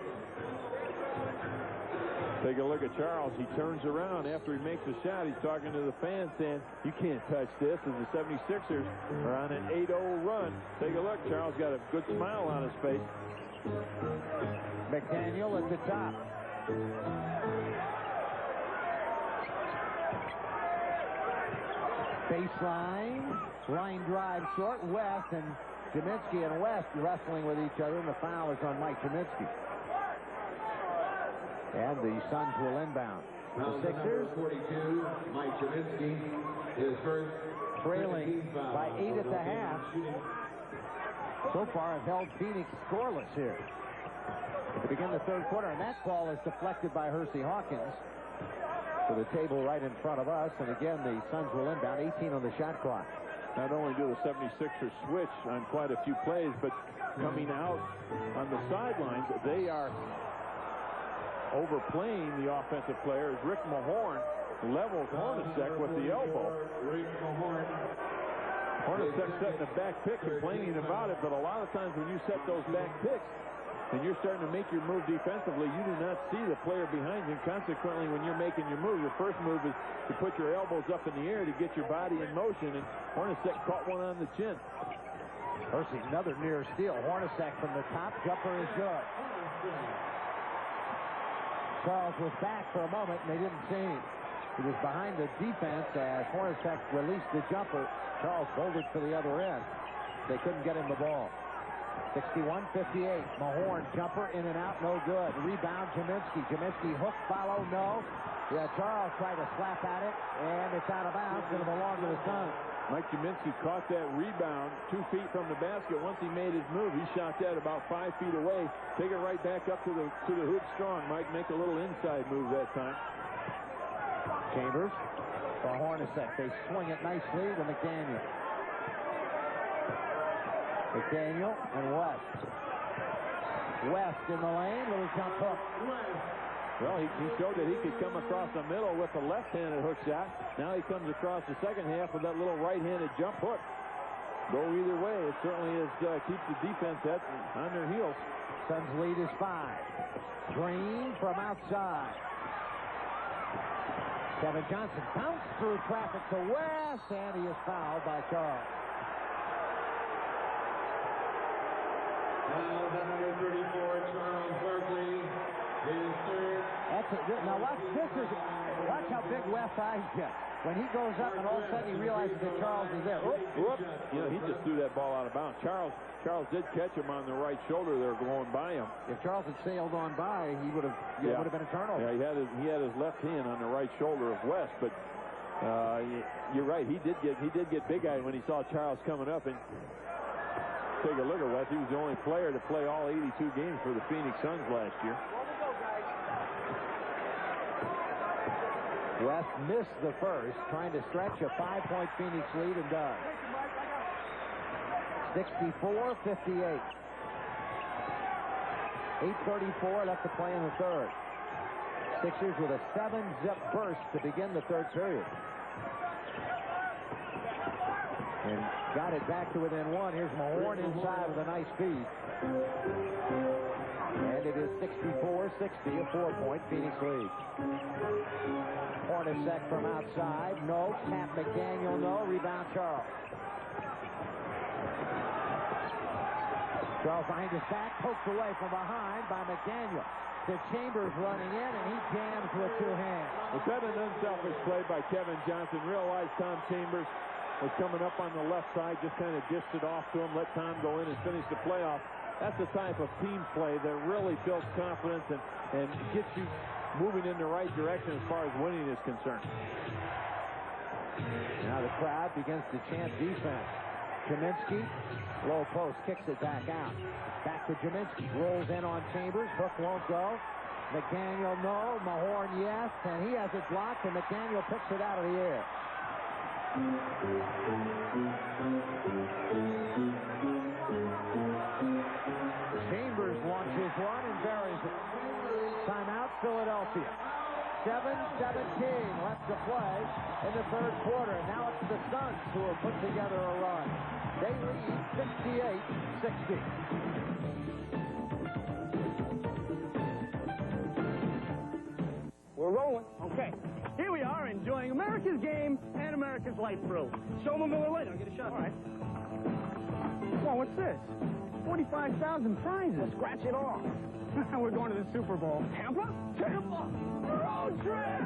Take a look at Charles. He turns around after he makes a shot. He's talking to the fans saying, you can't touch this, as the 76ers are on an 8-0 run. Take a look. Charles got a good smile on his face. McDaniel at the top. Baseline, line drive short, West, and Kaminsky and West wrestling with each other, and the foul is on Mike Kaminsky. And the Suns will inbound. The Sixers, 42, Mike Kaminsky, his first, trailing by 8 at the half. So far have held Phoenix scoreless here to begin the third quarter, and that ball is deflected by Hersey Hawkins to the table right in front of us. And again, the Suns will inbound. 18 on the shot clock. Not only do the 76ers switch on quite a few plays, but coming out on the sidelines, they are overplaying the offensive players. Rick Mahorn levels Hornacek with the elbow. Hornacek setting a back pick, complaining about it, but a lot of times when you set those back picks, and you're starting to make your move defensively, you do not see the player behind you. Consequently, when you're making your move, your first move is to put your elbows up in the air to get your body in motion, and Hornacek caught one on the chin. Hersey, another near steal. Hornacek from the top. Jumper is good. Charles was back for a moment, and they didn't see him. He was behind the defense as Hornacek released the jumper. Charles bolted for the other end. They couldn't get him the ball. 61-58. Mahorn jumper in and out, no good. Rebound, Kaminsky. Kaminsky hook, follow, no. Yeah, Charles tried to slap at it, and it's out of bounds. Going to belong to the Suns. Mike Kaminsky caught that rebound 2 feet from the basket. Once he made his move, he shot that about 5 feet away. Take it right back up to the hoop strong. Mike, make a little inside move that time. Chambers for Hornacek. They swing it nicely to McDaniel. McDaniel and West. West in the lane, little jump hook. Well, he showed that he could come across the middle with a left-handed hook shot. Now he comes across the second half with that little right-handed jump hook. Go either way. It certainly is keeps the defense on their heels. Suns lead is 5. Green from outside. Kevin Johnson bounced through traffic to West, and he is fouled by Charles. Now, the number 34, Charles Barkley, his third. Now watch how big West's eyes get. when he goes up and all of a sudden he realizes that Charles is there. Whoop. You know, he just threw that ball out of bounds. Charles did catch him on the right shoulder there going by him. If Charles had sailed on by, he would have would have been a turnover. Yeah, he had his left hand on the right shoulder of West, but you're right. He did get big-eyed when he saw Charles coming up. And take a look at West. He was the only player to play all 82 games for the Phoenix Suns last year. West missed the first, trying to stretch a 5-point Phoenix lead, and does. 64-58. 8:34 left to play in the third. Sixers with a 7-zip burst to begin the third period. And got it back to within one. Here's Mahorn inside with a nice feed. And it is 64-60, a 4-point Phoenix lead. Hornacek from outside. No. Tap McDaniel. No. Rebound Charles. Charles behind his back. Poked away from behind by McDaniel. To Chambers running in, and he jams with two hands. Was that an unselfish play by Kevin Johnson? Realized Tom Chambers was coming up on the left side. Just kind of dished it off to him. Let Tom go in and finish the playoff. That's the type of team play that really builds confidence and gets you moving in the right direction as far as winning is concerned. Now the crowd begins to chant defense. Kaminsky, low post, kicks it back out. Back to Kaminsky, rolls in on Chambers. Hook won't go. McDaniel, no. Mahorn, yes. And he has it blocked, and McDaniel picks it out of the air. Chambers launches one and buries it. Timeout, Philadelphia. 7:17 left to play in the third quarter. Now it's the Suns who have put together a run. They lead 68-60. We're rolling. Okay. Here we are enjoying America's game and America's light brew. Show them a Miller Lite. I'll get a shot. All right. Well, what's this? 45,000 prizes. Scratch it off. We're going to the Super Bowl. Tampa? Tampa! Road trip!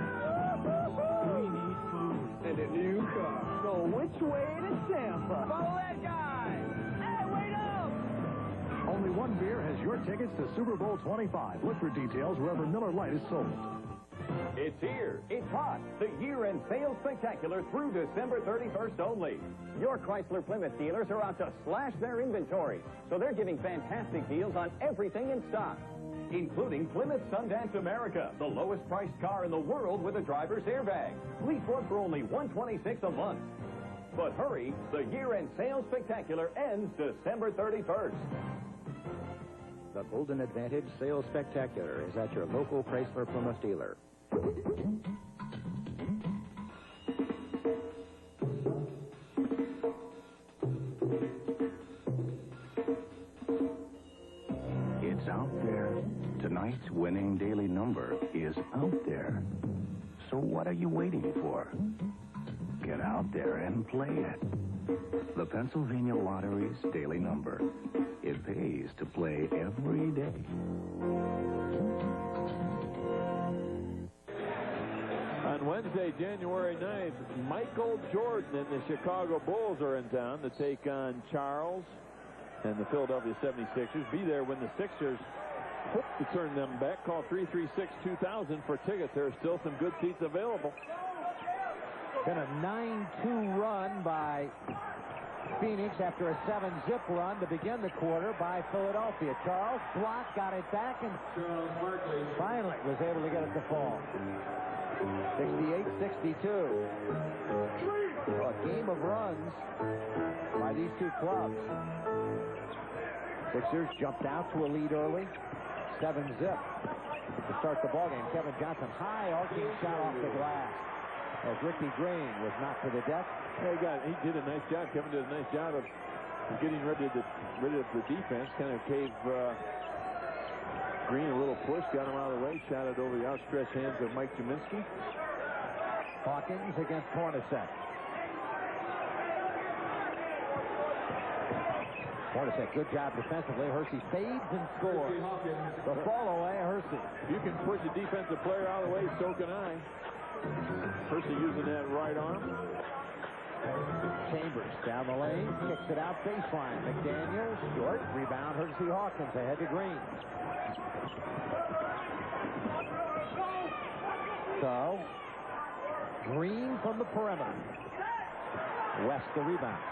We need food and a new car. So which way to Tampa? Follow that guy! Hey, wait up! Only one beer has your tickets to Super Bowl 25. Look for details wherever Miller Lite is sold. It's here. It's hot. The year-end sales spectacular through December 31st only. Your Chrysler Plymouth dealers are out to slash their inventory, so they're giving fantastic deals on everything in stock, including Plymouth Sundance America, the lowest priced car in the world with a driver's airbag. Lease one for only $126 a month. But hurry, the year-end sales spectacular ends December 31st. The Golden Advantage Sales Spectacular is at your local Chrysler Plymouth dealer. It's out there. Tonight's winning daily number is out there. So what are you waiting for? Get out there and play it. The Pennsylvania Lottery's daily number. It pays to play every day. On Wednesday, January 9th, Michael Jordan and the Chicago Bulls are in town to take on Charles and the Philadelphia 76ers. Be there when the Sixers hope to turn them back. Call 336-2000 for tickets. There are still some good seats available. Been a 9-2 run by Phoenix after a 7-zip run to begin the quarter by Philadelphia. Charles blocked, got it back, and finally was able to get it to fall. 68-62. A game of runs by these two clubs. Sixers jumped out to a lead early. 7-zip to start the ballgame. Kevin Johnson, high arcing shot off the glass as Ricky Green was knocked to the deck. He did a nice job. Kevin did a nice job of getting rid of the defense. Kind of gave Green a little push, got him out of the way, shot it over the outstretched hands of Mike Kaminsky. Hawkins against Hornacek. Hornacek, good job defensively. Hersey fades and scores. The fall away, Hersey. You can push a defensive player out of the way, so can I. Hersey using that right arm. Chambers down the lane, kicks it out baseline. McDaniel, short, rebound, Hersey Hawkins ahead to Green. So, Green from the perimeter. West the rebound.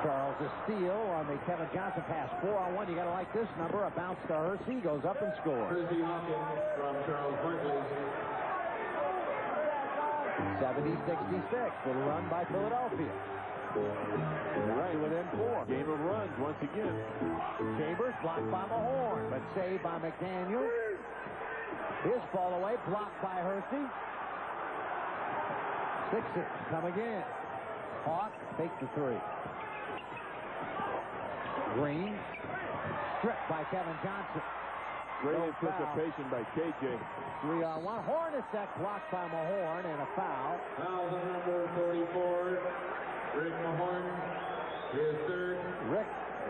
Charles a steal on the Kevin Johnson pass. 4-on-1. You got to like this number. A bounce to Hersey. Goes up and scores. Hersey Hawkins from Charles Barkley. 70-66. Little run by Philadelphia. Right within 4. Game of runs once again. Chambers blocked by Mahorn, but saved by McDaniel. His fall away, blocked by Hersey. Sixers come again. Hawk takes the 3. Green stripped by Kevin Johnson. Great anticipation by KJ. 3-on-1. Hornacek blocked by Mahorn and a foul. Foul on number 44. Rick Mahorn, his third. Rick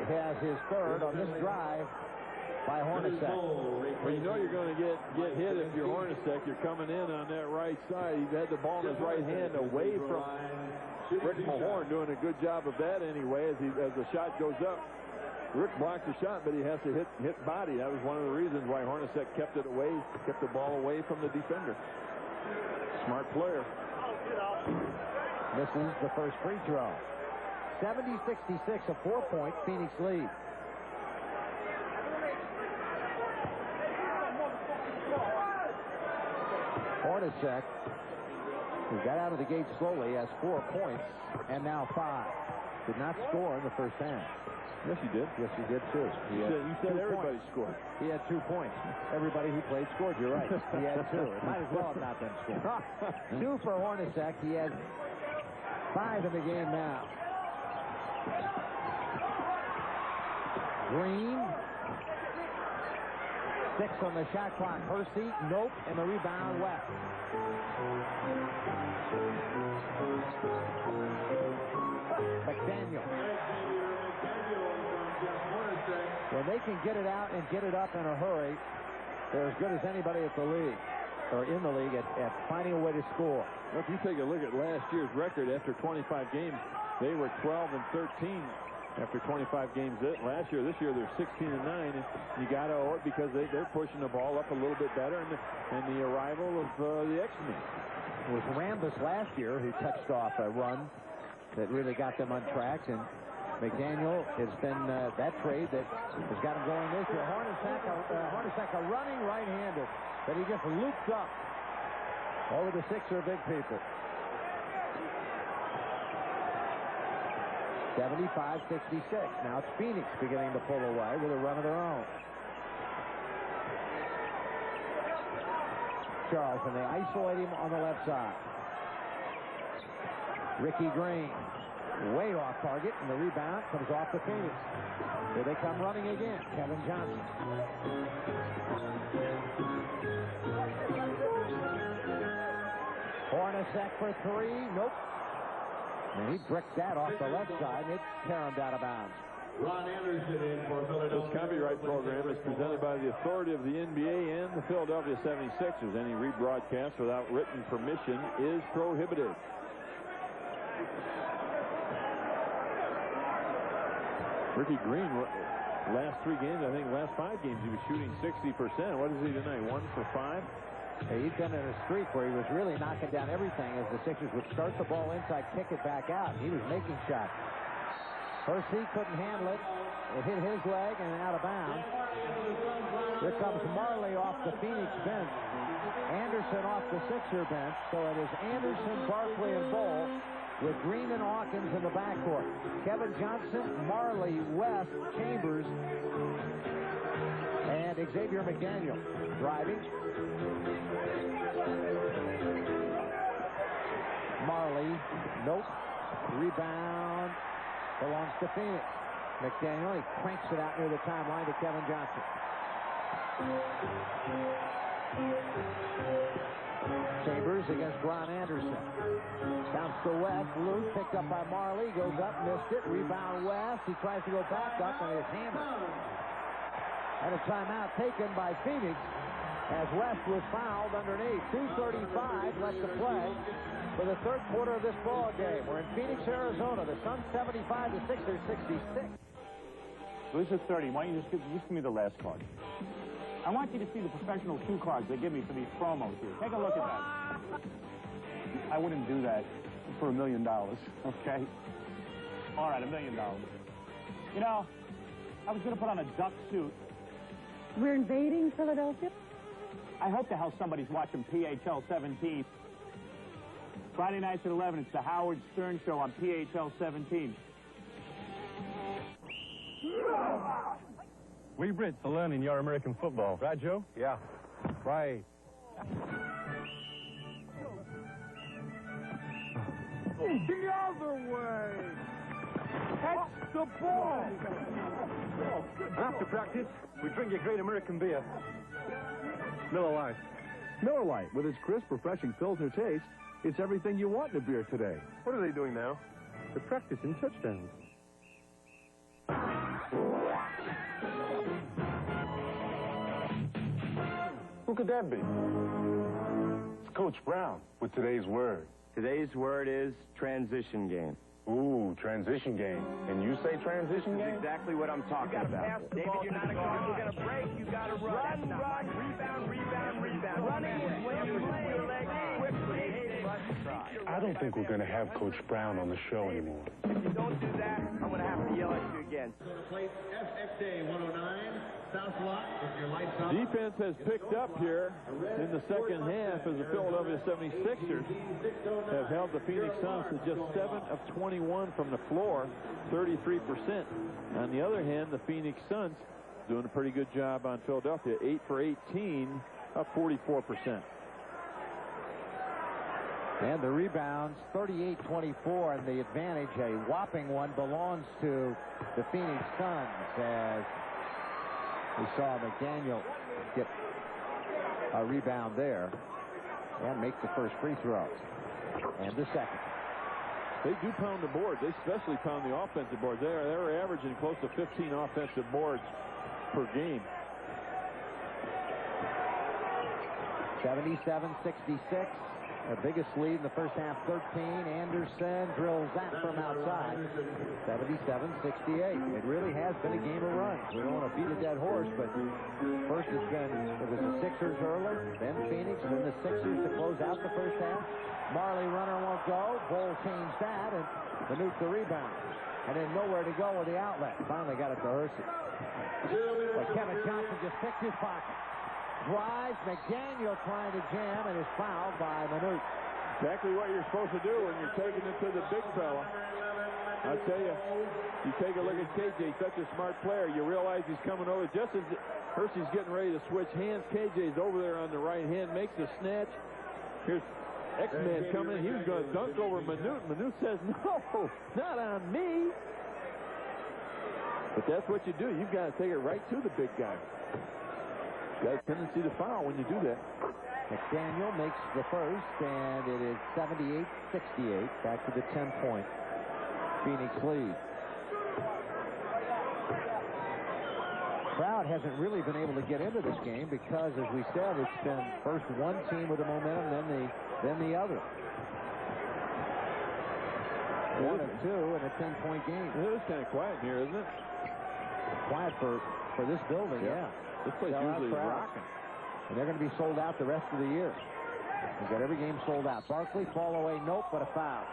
has his third on this drive by Hornacek. Well, you know you're going to get hit if you're Hornacek. You're coming in on that right side. He's had the ball in his right hand away from Rick Mahorn, doing a good job of that anyway as the shot goes up. Rick blocked the shot, but he has to hit body. That was one of the reasons why Hornacek kept the ball away from the defender. Smart player. Misses the first free throw. 70-66, a 4-point Phoenix lead. Hornacek, who got out of the gate slowly, has 4 points and now 5. Did not score in the first half. Yes, he did. Yes, he did, too. You said everybody scored. He had 2 points. Everybody who played scored. You're right. He had 2. It might as well have not been scored. 2 for Hornacek. He had 5 in the game now. Green. 6 on the shot clock. Hersey. Nope. And the rebound West. McDaniel. When they can get it out and get it up in a hurry, they're as good as anybody at the league, or in the league, at finding a way to score. Well, if you take a look at last year's record after 25 games, they were 12-13 after 25 games last year. This year they're 16-9, and you got to owe it because they're pushing the ball up a little bit better, and the arrival of the X-Men. It was Rambis last year who touched off a run that really got them on track, and McDaniel has been that trade that has got him going this year. Hornacek a running right-hander that he just loops up over the Sixer big people. 75-66. Now it's Phoenix beginning to pull away with a run of their own. Charles, and they isolate him on the left side. Ricky Green. Way off target, and the rebound comes off to Phoenix. Here they come running again. Kevin Johnson. Hornacek for 3. Nope. And he bricked that off the left side. It's caromed out of bounds. Ron Anderson in for Philadelphia. This copyright program is presented by the authority of the NBA and the Philadelphia 76ers. Any rebroadcast without written permission is prohibited. Ricky Green, last 3 games, I think last 5 games, he was shooting 60%. What is he tonight? 1 for 5? He's been in a streak where he was really knocking down everything as the Sixers would start the ball inside, kick it back out. He was making shots. Hersey couldn't handle it. It hit his leg and out of bounds. Here comes Marley off the Phoenix bench. Anderson off the Sixer bench. So it is Anderson, Barkley, and Bull with Green and Hawkins in the backcourt. Kevin Johnson, Marley, West, Chambers, and Xavier McDaniel driving. Marley, nope. Rebound belongs to Phoenix. McDaniel, he cranks it out near the timeline to Kevin Johnson. Chambers against Ron Anderson. Bounce to West. Loose, picked up by Marley. Goes up, missed it. Rebound West. He tries to go back up, and it's hammered. And a timeout taken by Phoenix as West was fouled underneath. 2:35 left to play for the third quarter of this ball game. We're in Phoenix, Arizona. The Suns 75, the Sixers 66. This is 30. Why don't you just give me the last card? I want you to see the professional cue cards they give me for these promos here. Take a look at that. I wouldn't do that for $1 million, okay? All right, $1 million. You know, I was going to put on a duck suit. We're invading Philadelphia? I hope the hell somebody's watching PHL 17. Friday nights at 11, it's the Howard Stern Show on PHL 17. We Brits are learning your American football, right, Joe? Yeah. Right. The other way. Catch the ball. After practice, we drink a great American beer. Miller Lite. Miller Lite, with its crisp, refreshing filter taste, it's everything you want in a beer today. What are they doing now? They're practicing touchdowns. Who could that be? It's Coach Brown with today's word. Today's word is transition game. Ooh, transition game. And you say transition game? That's exactly what I'm talking about. David, you're not a guard. You're going to break. You got to run. Rebound, rebound. Running is when you play your legs quickly. I don't think we're going to have Coach Brown on the show anymore. If you don't do that, I'm going to have to yell at you again. Place FXA 109, South Lot, with your lights on. Defense has picked up here in the second half as the Philadelphia 76ers have held the Phoenix Suns to just 7 of 21 from the floor, 33%. On the other hand, the Phoenix Suns doing a pretty good job on Philadelphia, 8 for 18, up 44%. And the rebounds, 38-24, and the advantage, a whopping one, belongs to the Phoenix Suns as we saw McDaniel get a rebound there and make the first free throws. And the second. They do pound the boards. They especially pound the offensive boards. They're averaging close to 15 offensive boards per game. 77-66. Our biggest lead in the first half, 13. Anderson drills that from outside. 77-68. It really has been a game of runs. We don't want to beat a dead horse, but first it was the Sixers early, then Phoenix, then the Sixers to close out the first half. Marley runner won't go. Bull changed that, and Manute the rebound. And then nowhere to go with the outlet. Finally got it to Hersey. But Kevin Johnson just picked his pocket. Drives, McDaniel trying to jam, and is fouled by Manute. Exactly what you're supposed to do when you're taking it to the big fella. I'll tell you, you take a look at KJ, such a smart player. You realize he's coming over. Just as Hersey's getting ready to switch hands, KJ's over there on the right hand, makes a snatch. Here's X-Man coming in. He was going to dunk over Manute. Manute says, no, not on me. But that's what you do. You've got to take it right to the big guy. Got a tendency to foul when you do that. McDaniel makes the first, and it is 78-68. Back to the 10-point Phoenix lead. Crowd hasn't really been able to get into this game because, as we said, it's been first one team with the momentum, then the other. 1 of 2 in a 10-point game. It is kind of quiet here, isn't it? Quiet for this building, yeah. This place usually is rocking. And they're going to be sold out the rest of the year. They've got every game sold out. Barkley, fall away, nope, but a foul.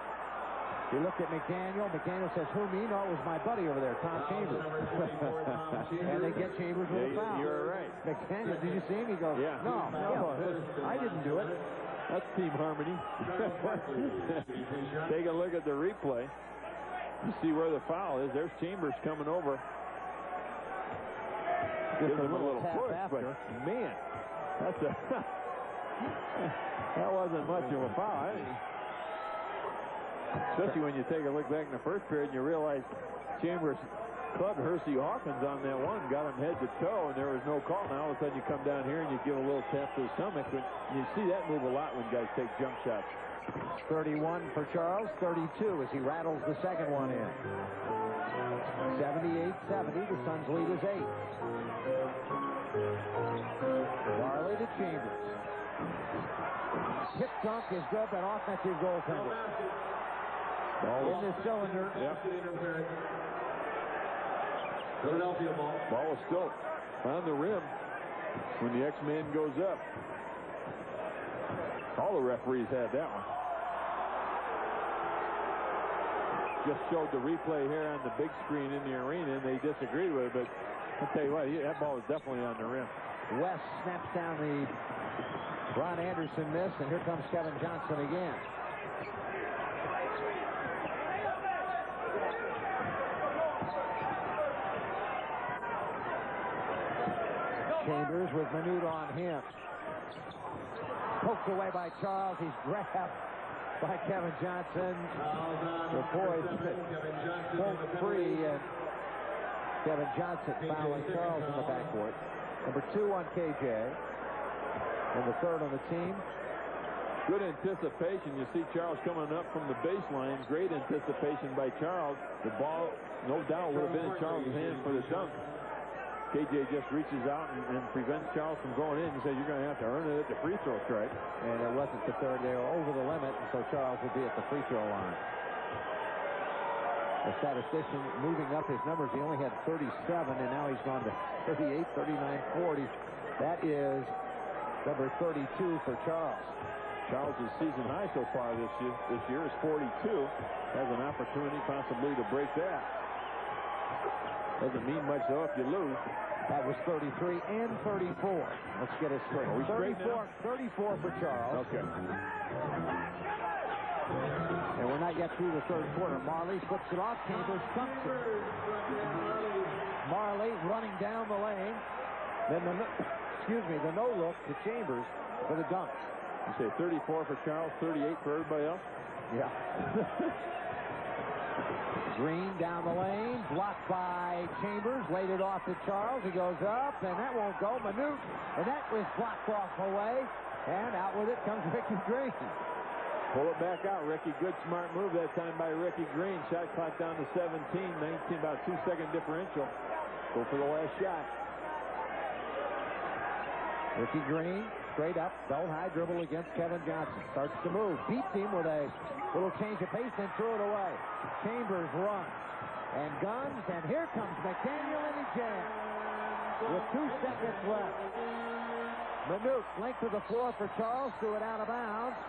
He looked at McDaniel. McDaniel says, who, me? No, it was my buddy over there, Tom Chambers. And they get Chambers with a foul. You're right. McDaniel, did you see him? He goes, yeah. No, I didn't do it. That's team harmony. Take a look at the replay. You see where the foul is. There's Chambers coming over. Gives him a little push, but man, that's a that wasn't much of a foul. Especially when you take a look back in the first period and you realize Chambers clubbed Hersey Hawkins on that one, got him head to toe, and there was no call. Now all of a sudden you come down here and you give a little tap to the stomach. When you see that move a lot when guys take jump shots. 31 for Charles, 32 as he rattles the second one in. 78-70, the Suns lead is 8. dunk is good, but offensive goaltender. In the cylinder. Yep. Philadelphia ball. Ball is still on the rim when the X-Man goes up. All the referees had that one. Just showed the replay here on the big screen in the arena, and they disagreed with it, but I'll tell you what, that ball is definitely on the rim. West snaps down the Ron Anderson miss, and here comes Kevin Johnson again. Chambers with Manute on him. Poked away by Charles. He's grabbed by Kevin Johnson. The boys both free, and Kevin Johnson fouling Charles in the backcourt. Number 2 on KJ, and the 3rd on the team. Good anticipation. You see Charles coming up from the baseline. Great anticipation by Charles. The ball, no doubt, would have been in Charles' hand for the dunk. KJ just reaches out and prevents Charles from going in. He says, you're going to have to earn it at the free throw strike. And it wasn't the 3rd. They were over the limit, and so Charles would be at the free throw line. The statistician moving up his numbers. He only had 37, and now he's gone to 38, 39, 40. That is number 32 for Charles. Charles' season high so far this year is 42. Has an opportunity possibly to break that. Doesn't mean much though if you lose. That was 33 and 34. Let's get it straight. 34 for Charles. Okay. And we're not yet through the 3rd quarter. Marley flips it off. Chambers dunks it. Marley running down the lane. Then the no look to Chambers for the dunk. You say 34 for Charles, 38 for everybody else? Yeah. Green down the lane, blocked by Chambers, laid it off to Charles. He goes up, and that won't go. Manute, and that was blocked off away. And out with it comes Ricky Green. Pull it back out, Ricky. Good, smart move that time by Ricky Green. Shot clock down to 17, 19, about 2-second differential. Go for the last shot. Ricky Green, straight up, belt high dribble against Kevin Johnson. Starts to move, beats him with a little change of pace, then threw it away. Chambers runs and guns, and here comes McDaniel in the jam with 2 seconds left. Manute, length of the floor for Charles, threw it out of bounds,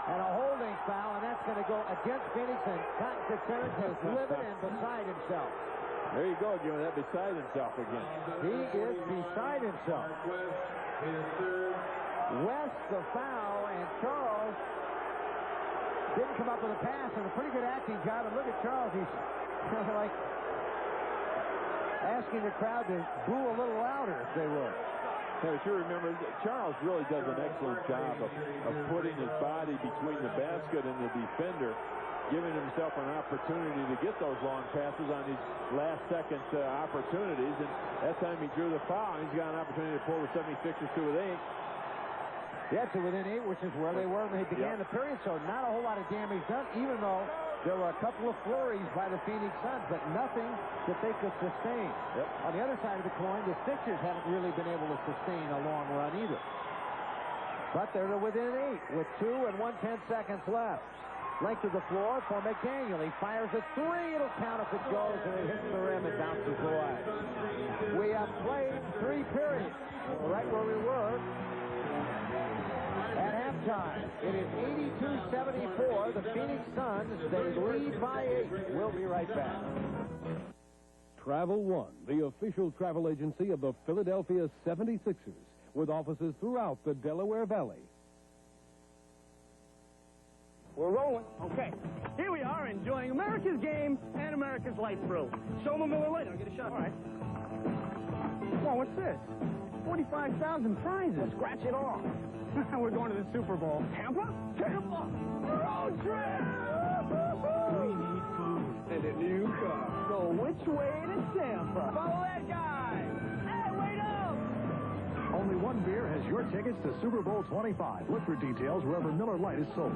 and a holding foul, and that's going to go against Phoenix, and Cotton Fitzgerald is livid and beside himself. There you go, giving that beside himself again. He is beside himself. West the foul, and Charles didn't come up with a pass, and a pretty good acting job. And look at Charles. He's kind of like asking the crowd to boo a little louder if they would. Now, if you remember, Charles really does an excellent job of putting his body between the basket and the defender, giving himself an opportunity to get those long passes on these last-second opportunities. And that time he drew the foul, and he's got an opportunity to pull the 76ers to within 8. Yeah, to within 8, which is where they were when they began the period. So not a whole lot of damage done, even though there were a couple of flurries by the Phoenix Suns, but nothing that they could sustain. On the other side of the coin, the Sixers haven't really been able to sustain a long run either. But they're within 8 with 2 and 1/10 seconds left. Length of the floor for McDaniel. He fires a 3. It'll count if it goes, and it hits the rim and bounces away. We have played 3 periods, right where we were at halftime. It is 82-74. The Phoenix Suns, they lead by 8. We'll be right back. Travel One, the official travel agency of the Philadelphia 76ers, with offices throughout the Delaware Valley. We're rolling. Okay. Here we are enjoying America's game and America's light through. Shoma Miller Lite. I'll get a shot. All right. Well, what's this? 45,000 prizes. Well, scratch it off. We're going to the Super Bowl. Tampa? Tampa! Road trip! We need food and a new car. So which way to Tampa? Follow that guy! Hey, wait up! Only one beer has your tickets to Super Bowl 25. Look for details wherever Miller Lite is sold.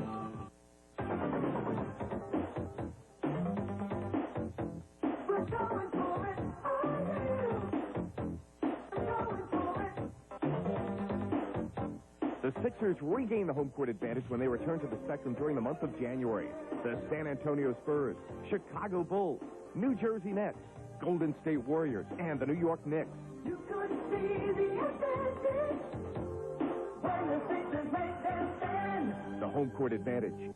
The The Sixers regain the home court advantage when they return to the Spectrum during the month of January. The San Antonio Spurs, Chicago Bulls, New Jersey Nets, Golden State Warriors, and the New York Knicks. You could see the advantage when the Sixers make their stand. The home court advantage.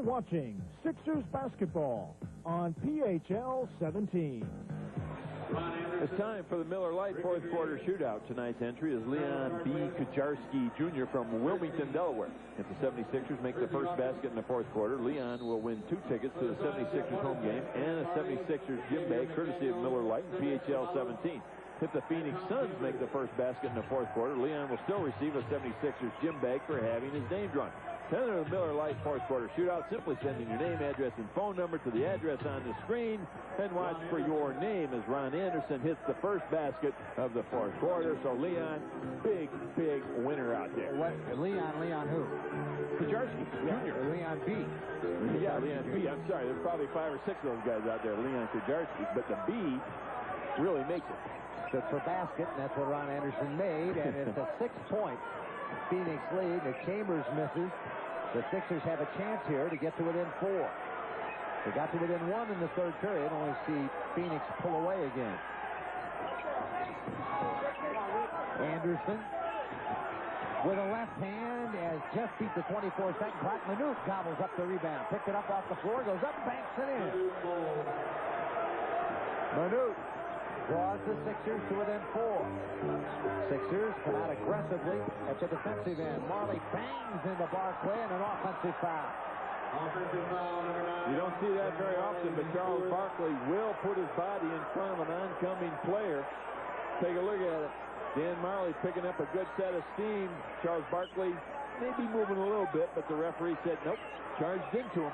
Watching Sixers basketball on PHL 17. It's time for the Miller Lite fourth quarter shootout. Tonight's entry is Leon B. Kucharski Jr. from Wilmington, Delaware. If the 76ers make the first basket in the fourth quarter, Leon will win 2 tickets to the 76ers home game and a 76ers gym bag courtesy of Miller Lite and PHL 17. If the Phoenix Suns make the first basket in the fourth quarter, Leon will still receive a 76ers gym bag for having his name drawn. Enter the Miller Lite fourth quarter shootout, simply sending your name, address, and phone number to the address on the screen, and watch for your name as Ron Anderson hits the first basket of the fourth quarter. So Leon, big winner out there. What? Leon who? Kucharski Jr. Leon B. Yeah, Leon B. I'm sorry, there's probably 5 or 6 of those guys out there, Leon Kucharski, but the B really makes it. Stood for basket, and that's what Ron Anderson made, and it's a 6-point Phoenix lead. The Chambers misses. The Sixers have a chance here to get to within 4. They got to within 1 in the third period. Only see Phoenix pull away again. Anderson with a left hand has just beat the 24-second clock. Manute gobbles up the rebound. Picked it up off the floor. Goes up, banks it in. Manute draws the Sixers to within 4. Sixers come out aggressively at the defensive end. Marley bangs into Barkley and an offensive foul. You don't see that very often, but Charles Barkley will put his body in front of an oncoming player. Take a look at it. Dan Marley picking up a good set of steam. Charles Barkley may be moving a little bit, but the referee said nope, charged into him.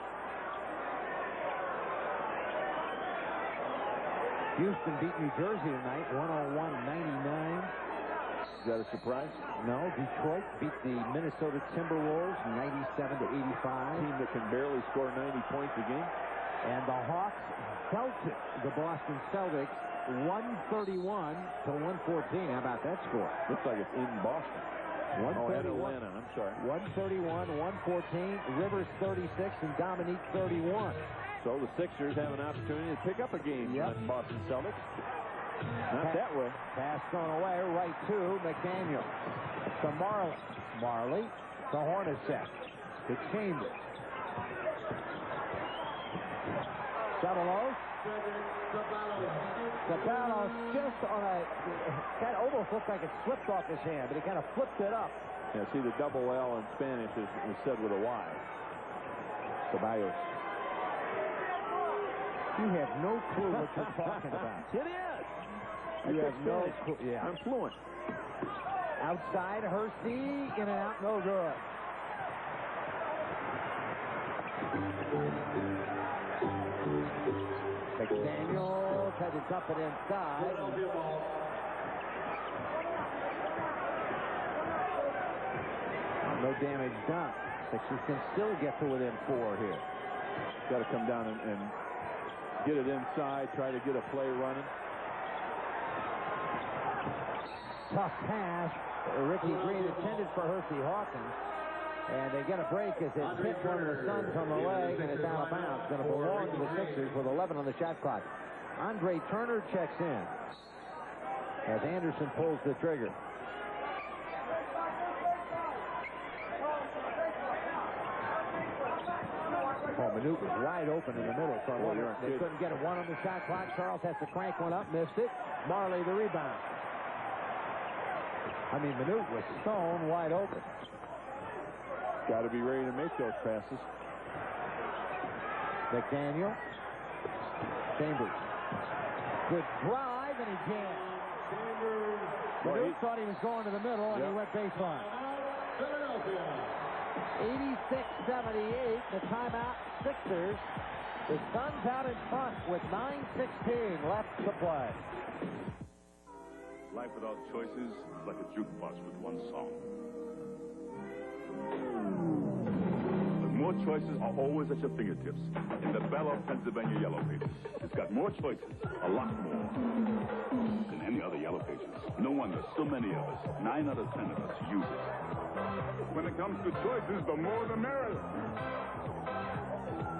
Houston beat New Jersey tonight, 101-99. Is that a surprise? No. Detroit beat the Minnesota Timberwolves 97-85. Team that can barely score 90 points a game. And the Hawks belted the Boston Celtics 131-114. How about that score? Looks like it's in Boston. 131, Atlanta, I'm sorry. 131-114. Rivers 36 and Dominique 31. So the Sixers have an opportunity to pick up a game on Boston Celtics. Not that way. Pass thrown away, right to McDaniel. To Marley. Marley to Hornacek. To Chambers. Sabalos. Sabalos just on a... That almost looked like it slipped off his hand, but he kind of flipped it up. Yeah, see the double L in Spanish is said with a Y. Sabalos. You have no clue what you're talking about. It is. You have no clue. Yeah. I'm fluent. Outside, Hersey, in and out, no good. McDaniel tried to dump it inside. No damage done. Sixers can still get to within 4 here. Got to come down and get it inside, try to get a play running. Tough pass. Ricky Green intended for Hersey Hawkins. And they get a break as it hits one of the Suns on the leg, and it's out of bounds. Going to belong to the Sixers with 11 on the shot clock. Andre Turner checks in as Anderson pulls the trigger. Oh, Manute was wide open in the middle, so they couldn't get it. 1 on the shot clock. Charles has to crank one up, missed it. Marley the rebound. I mean, Manute was stone wide open. Got to be ready to make those passes. McDaniel. Chambers. Good drive, and he can't. Duke thought he was going to the middle, and he went baseline. 86-78, the timeout, Sixers. The Suns out in front with 9:16 left to play. Life without choices is like a jukebox with one song. But more choices are always at your fingertips. In the Battle of Pennsylvania Yellow Pages, it's got more choices, a lot more, than any other Yellow Pages. No wonder so many of us, 9 out of 10 of us, use it. When it comes to choices, the more the merrier.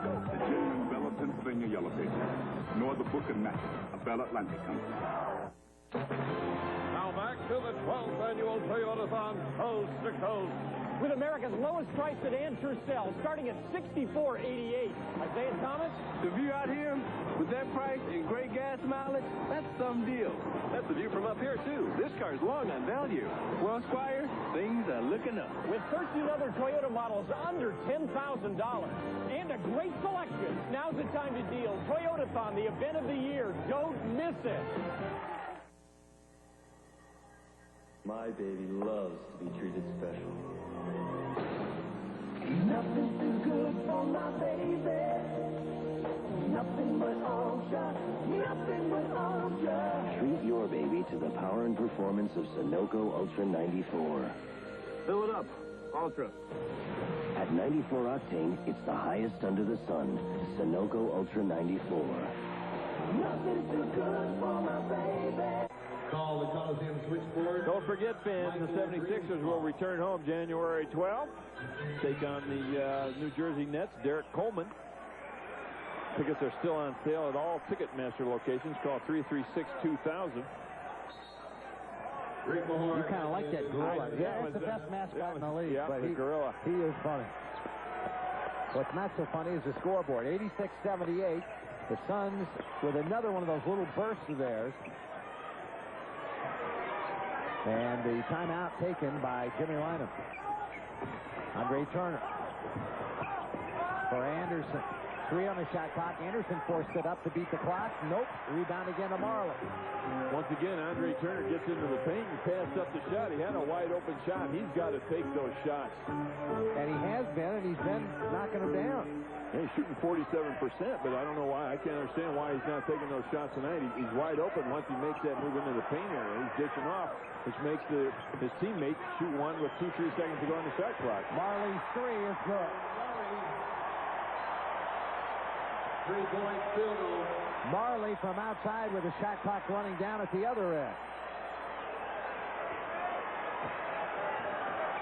The genuine Bell of Pennsylvania Yellow Pages. No other book can match it. A Bell Atlantic company. Now back to the 12th annual Toyotathon, coast to coast. With America's lowest price sedan Tercel, starting at $64.88. Isaiah Thomas? The view out here, with that price and great gas mileage, that's some deal. That's the view from up here, too. This car's long on value. Well, Squire, things are looking up. With 13 other Toyota models under $10,000 and a great selection, now's the time to deal. Toyotathon, the event of the year. Don't miss it. My baby loves to be treated special. Nothing too good for my baby. Nothing but Ultra. Nothing but Ultra. Treat your baby to the power and performance of Sunoco Ultra 94. Fill it up. Ultra. At 94 octane, it's the highest under the sun. Sunoco Ultra 94. Nothing too good for my baby. Call the Coliseum switchboard. Don't forget, fans, the 76ers will return home January 12th. Take on the New Jersey Nets. Derek Coleman. Tickets are still on sale at all Ticketmaster locations. Call 336-2000. You kind of like that gorilla. Yeah, that's the best mascot in the league. Yeah, but the gorilla. He is funny. What's not so funny is the scoreboard. 86-78. The Suns with another one of those little bursts of theirs. And the timeout taken by Jimmy Lynam. Andre Turner. For Anderson. 3 on the shot clock. Anderson forced it up to beat the clock. Nope. Rebound again to Marley. Once again, Andre Turner gets into the paint and passed up the shot. He had a wide open shot. He's got to take those shots. And he has been, and he's been knocking them down. Yeah, he's shooting 47%, but I don't know why. I can't understand why he's not taking those shots tonight. He's wide open once he makes that move into the paint area. He's dishing off, which makes his teammates shoot one with 2-3 seconds to go on the shot clock. Marley's 3 is good. 3-point field goal. Marley from outside with the shot clock running down at the other end.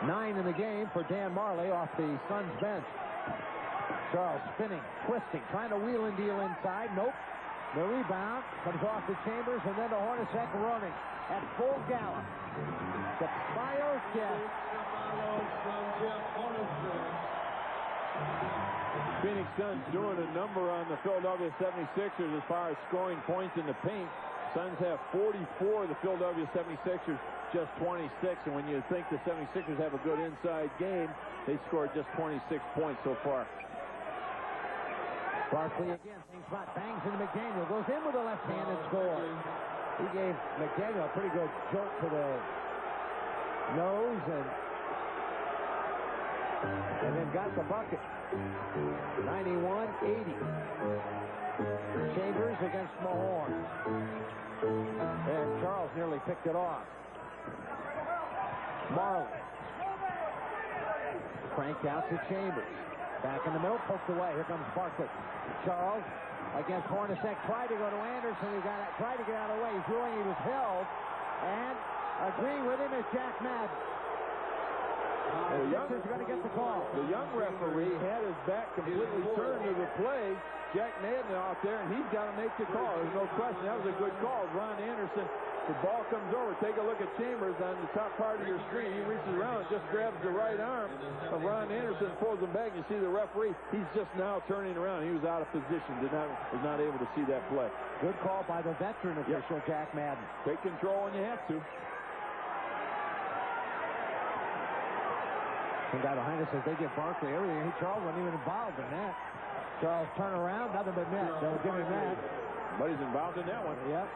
9 in the game for Dan Marley off the Suns bench. Charles spinning, twisting, trying to wheel and deal inside. Nope. The rebound comes off to Chambers, and then to Hornacek running at full gallop. The Biosca. Phoenix Suns doing a number on the Philadelphia 76ers as far as scoring points in the paint. Suns have 44. The Philadelphia 76ers just 26. And when you think the 76ers have a good inside game, they scored just 26 points so far. Barkley again, things hot, bangs into McDaniel, goes in with a left hand and scores. He gave McDaniel a pretty good jolt to the nose and then got the bucket. 91-80. Chambers against Mahorn. And Charles nearly picked it off. Marley. Cranked out to Chambers. Back in the middle, poked away. Here comes Barkley. Charles against Hornacek. Tried to go to Anderson. He tried to get out of the way. He's ruling. He was held. And agreeing with him is Jack Madden. The Sixers are going to get the call. The young referee had his back completely turned to the play. Jack Madden out there, and he's got to make the call. There's no question. That was a good call. Ron Anderson, the ball comes over. Take a look at Chambers on the top part of your screen. He reaches around and just grabs the right arm of Ron Anderson, pulls him back. You see the referee, he's just now turning around. He was out of position, was not able to see that play. Good call by the veteran official, Jack Madden. Take control when you have to. The guy behind us says they give Barkley everything. Charles wasn't even involved in that. Charles turn around, nothing but net. They'll give him that. Somebody's involved in that one. Yep.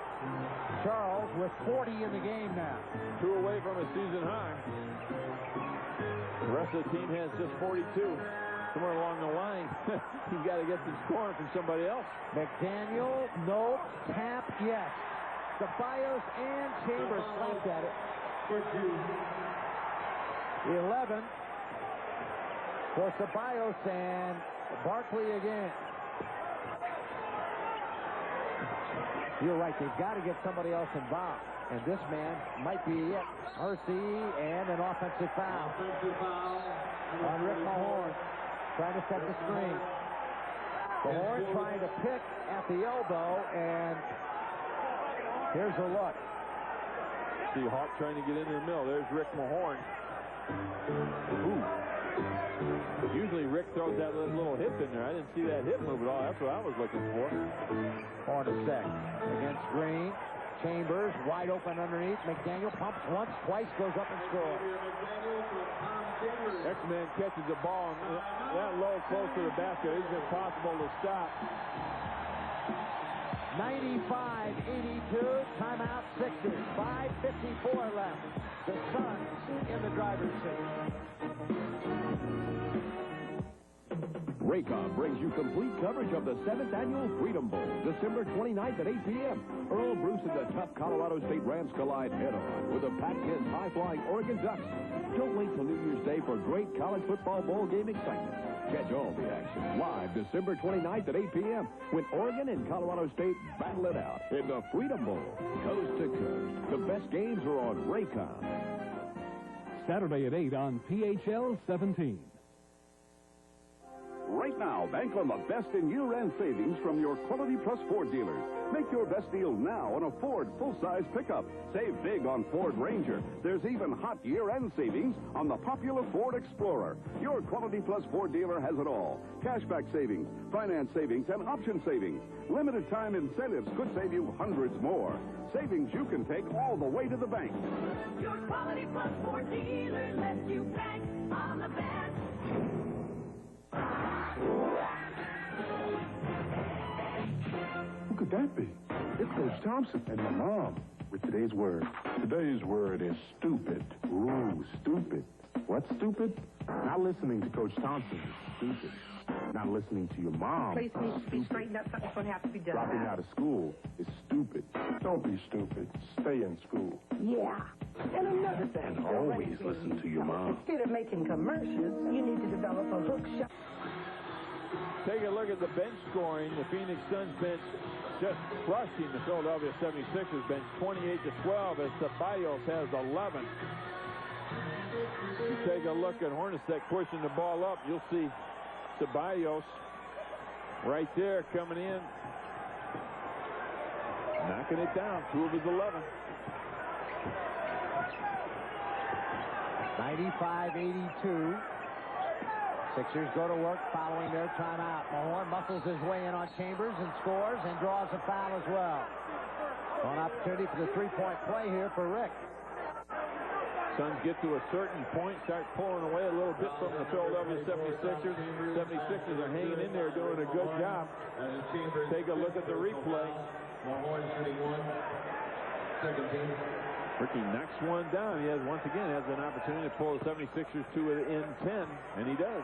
Charles with 40 in the game now. 2 away from a season high. The rest of the team has just 42. Somewhere along the line, you've got to get some scoring from somebody else. McDaniel, no. Tap, yes. Ceballos and Chambers slapped at it. 11 for Ceballos and Barkley again. You're right. They've got to get somebody else involved. And this man might be it. Hersey and an offensive foul on Rick Mahorn. Trying to set the screen. Mahorn trying to pick at the elbow, and here's a look. See Hawk trying to get into the middle. There's Rick Mahorn. Ooh. Usually Rick throws that little hip in there. I didn't see that hip move at all. That's what I was looking for. Hornacek against Green. Chambers wide open underneath. McDaniel pumps once, twice, goes up and scores. X-Man catches the ball that low close to the basket. It's impossible to stop. 95-82, timeout Sixers. 5:54 left. The Suns in the driver's seat. Raycom brings you complete coverage of the 7th Annual Freedom Bowl, December 29th at 8 p.m. Earl Bruce and the tough Colorado State Rams collide head-on with the Pac-10's high-flying Oregon Ducks. Don't wait till New Year's Day for great college football bowl game excitement. Catch all the action live December 29th at 8 p.m. when Oregon and Colorado State battle it out in the Freedom Bowl, coast to coast. The best games are on Raycom. Saturday at 8 on PHL 17. Right now, bank on the best in year-end savings from your Quality Plus Ford dealers. Make your best deal now on a Ford full-size pickup. Save big on Ford Ranger. There's even hot year-end savings on the popular Ford Explorer. Your Quality Plus Ford dealer has it all. Cashback savings, finance savings, and option savings. Limited time incentives could save you hundreds more. Savings you can take all the way to the bank. Your Quality Plus Ford dealer lets you bank on the best. Who could that be? It's Coach Thompson and my mom with today's word. Today's word is stupid. Ooh, stupid. What's stupid? Not listening to Coach Thompson is stupid. Not listening to your mom. Place needs to be straightened up. Something's going to have to be done. Dropping out of school is stupid. Don't be stupid. Stay in school. Yeah. And another thing. And always listen to your mom. Instead of making commercials, you need to develop a hook shot. Take a look at the bench scoring. The Phoenix Suns bench just crushing the Philadelphia 76ers bench 28-12 as Ceballos has 11. You take a look at Hornacek pushing the ball up. You'll see Ceballos right there coming in, knocking it down. 2 of his 11. 95-82. Sixers go to work following their timeout. Mahorn muscles his way in on Chambers and scores and draws a foul as well. An opportunity for the three-point play here for Rick. Suns get to a certain point, start pulling away a little bit from the Philadelphia 76ers. 76ers are hanging in there, doing a good job. Take a look at the replay. Ricky knocks one down. He once again has an opportunity to pull the 76ers to within 10, and he does.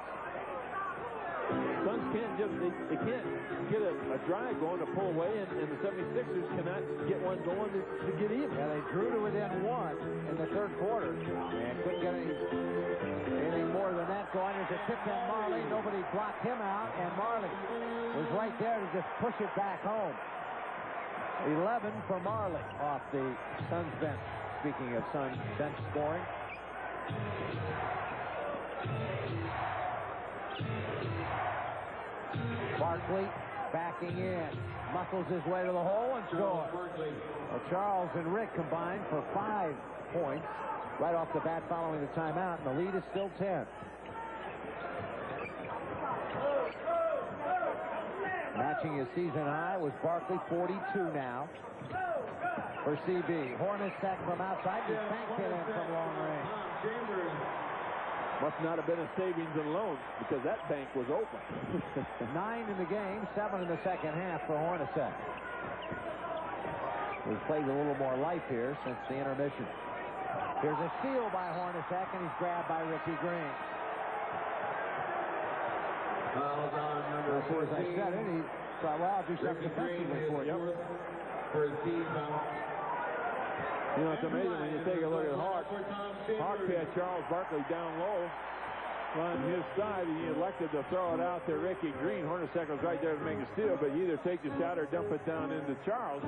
Suns can't they can't get a drive going to pull away, and the 76ers cannot get one going to get even. Yeah, they drew to within 1 in the third quarter and couldn't get anything more than that going. There's a tip to Marley. Nobody blocked him out, and Marley was right there to just push it back home. 11 for Marley off the Suns bench. Speaking of Suns bench scoring. Barkley backing in. Muscles his way to the hole and scores. Well, Charles and Rick combined for 5 points right off the bat following the timeout, and the lead is still 10. Matching his season high was Barkley, 42 now for CB. Hornacek from outside. Just banked it in from long range. Must not have been a savings and loan because that bank was open. 9 in the game, 7 in the second half for Hornacek. We've played a little more life here since the intermission. Here's a steal by Hornacek, and he's grabbed by Ricky Green. So as I said it, he thought, well, I'll do something defensively for you. You know, it's amazing when you take a look at Hawk. Hawk had Charles Barkley down low on his side, and he elected to throw it out to Ricky Green. Hornacek was right there to make a steal, but you either take the shot or dump it down into Charles.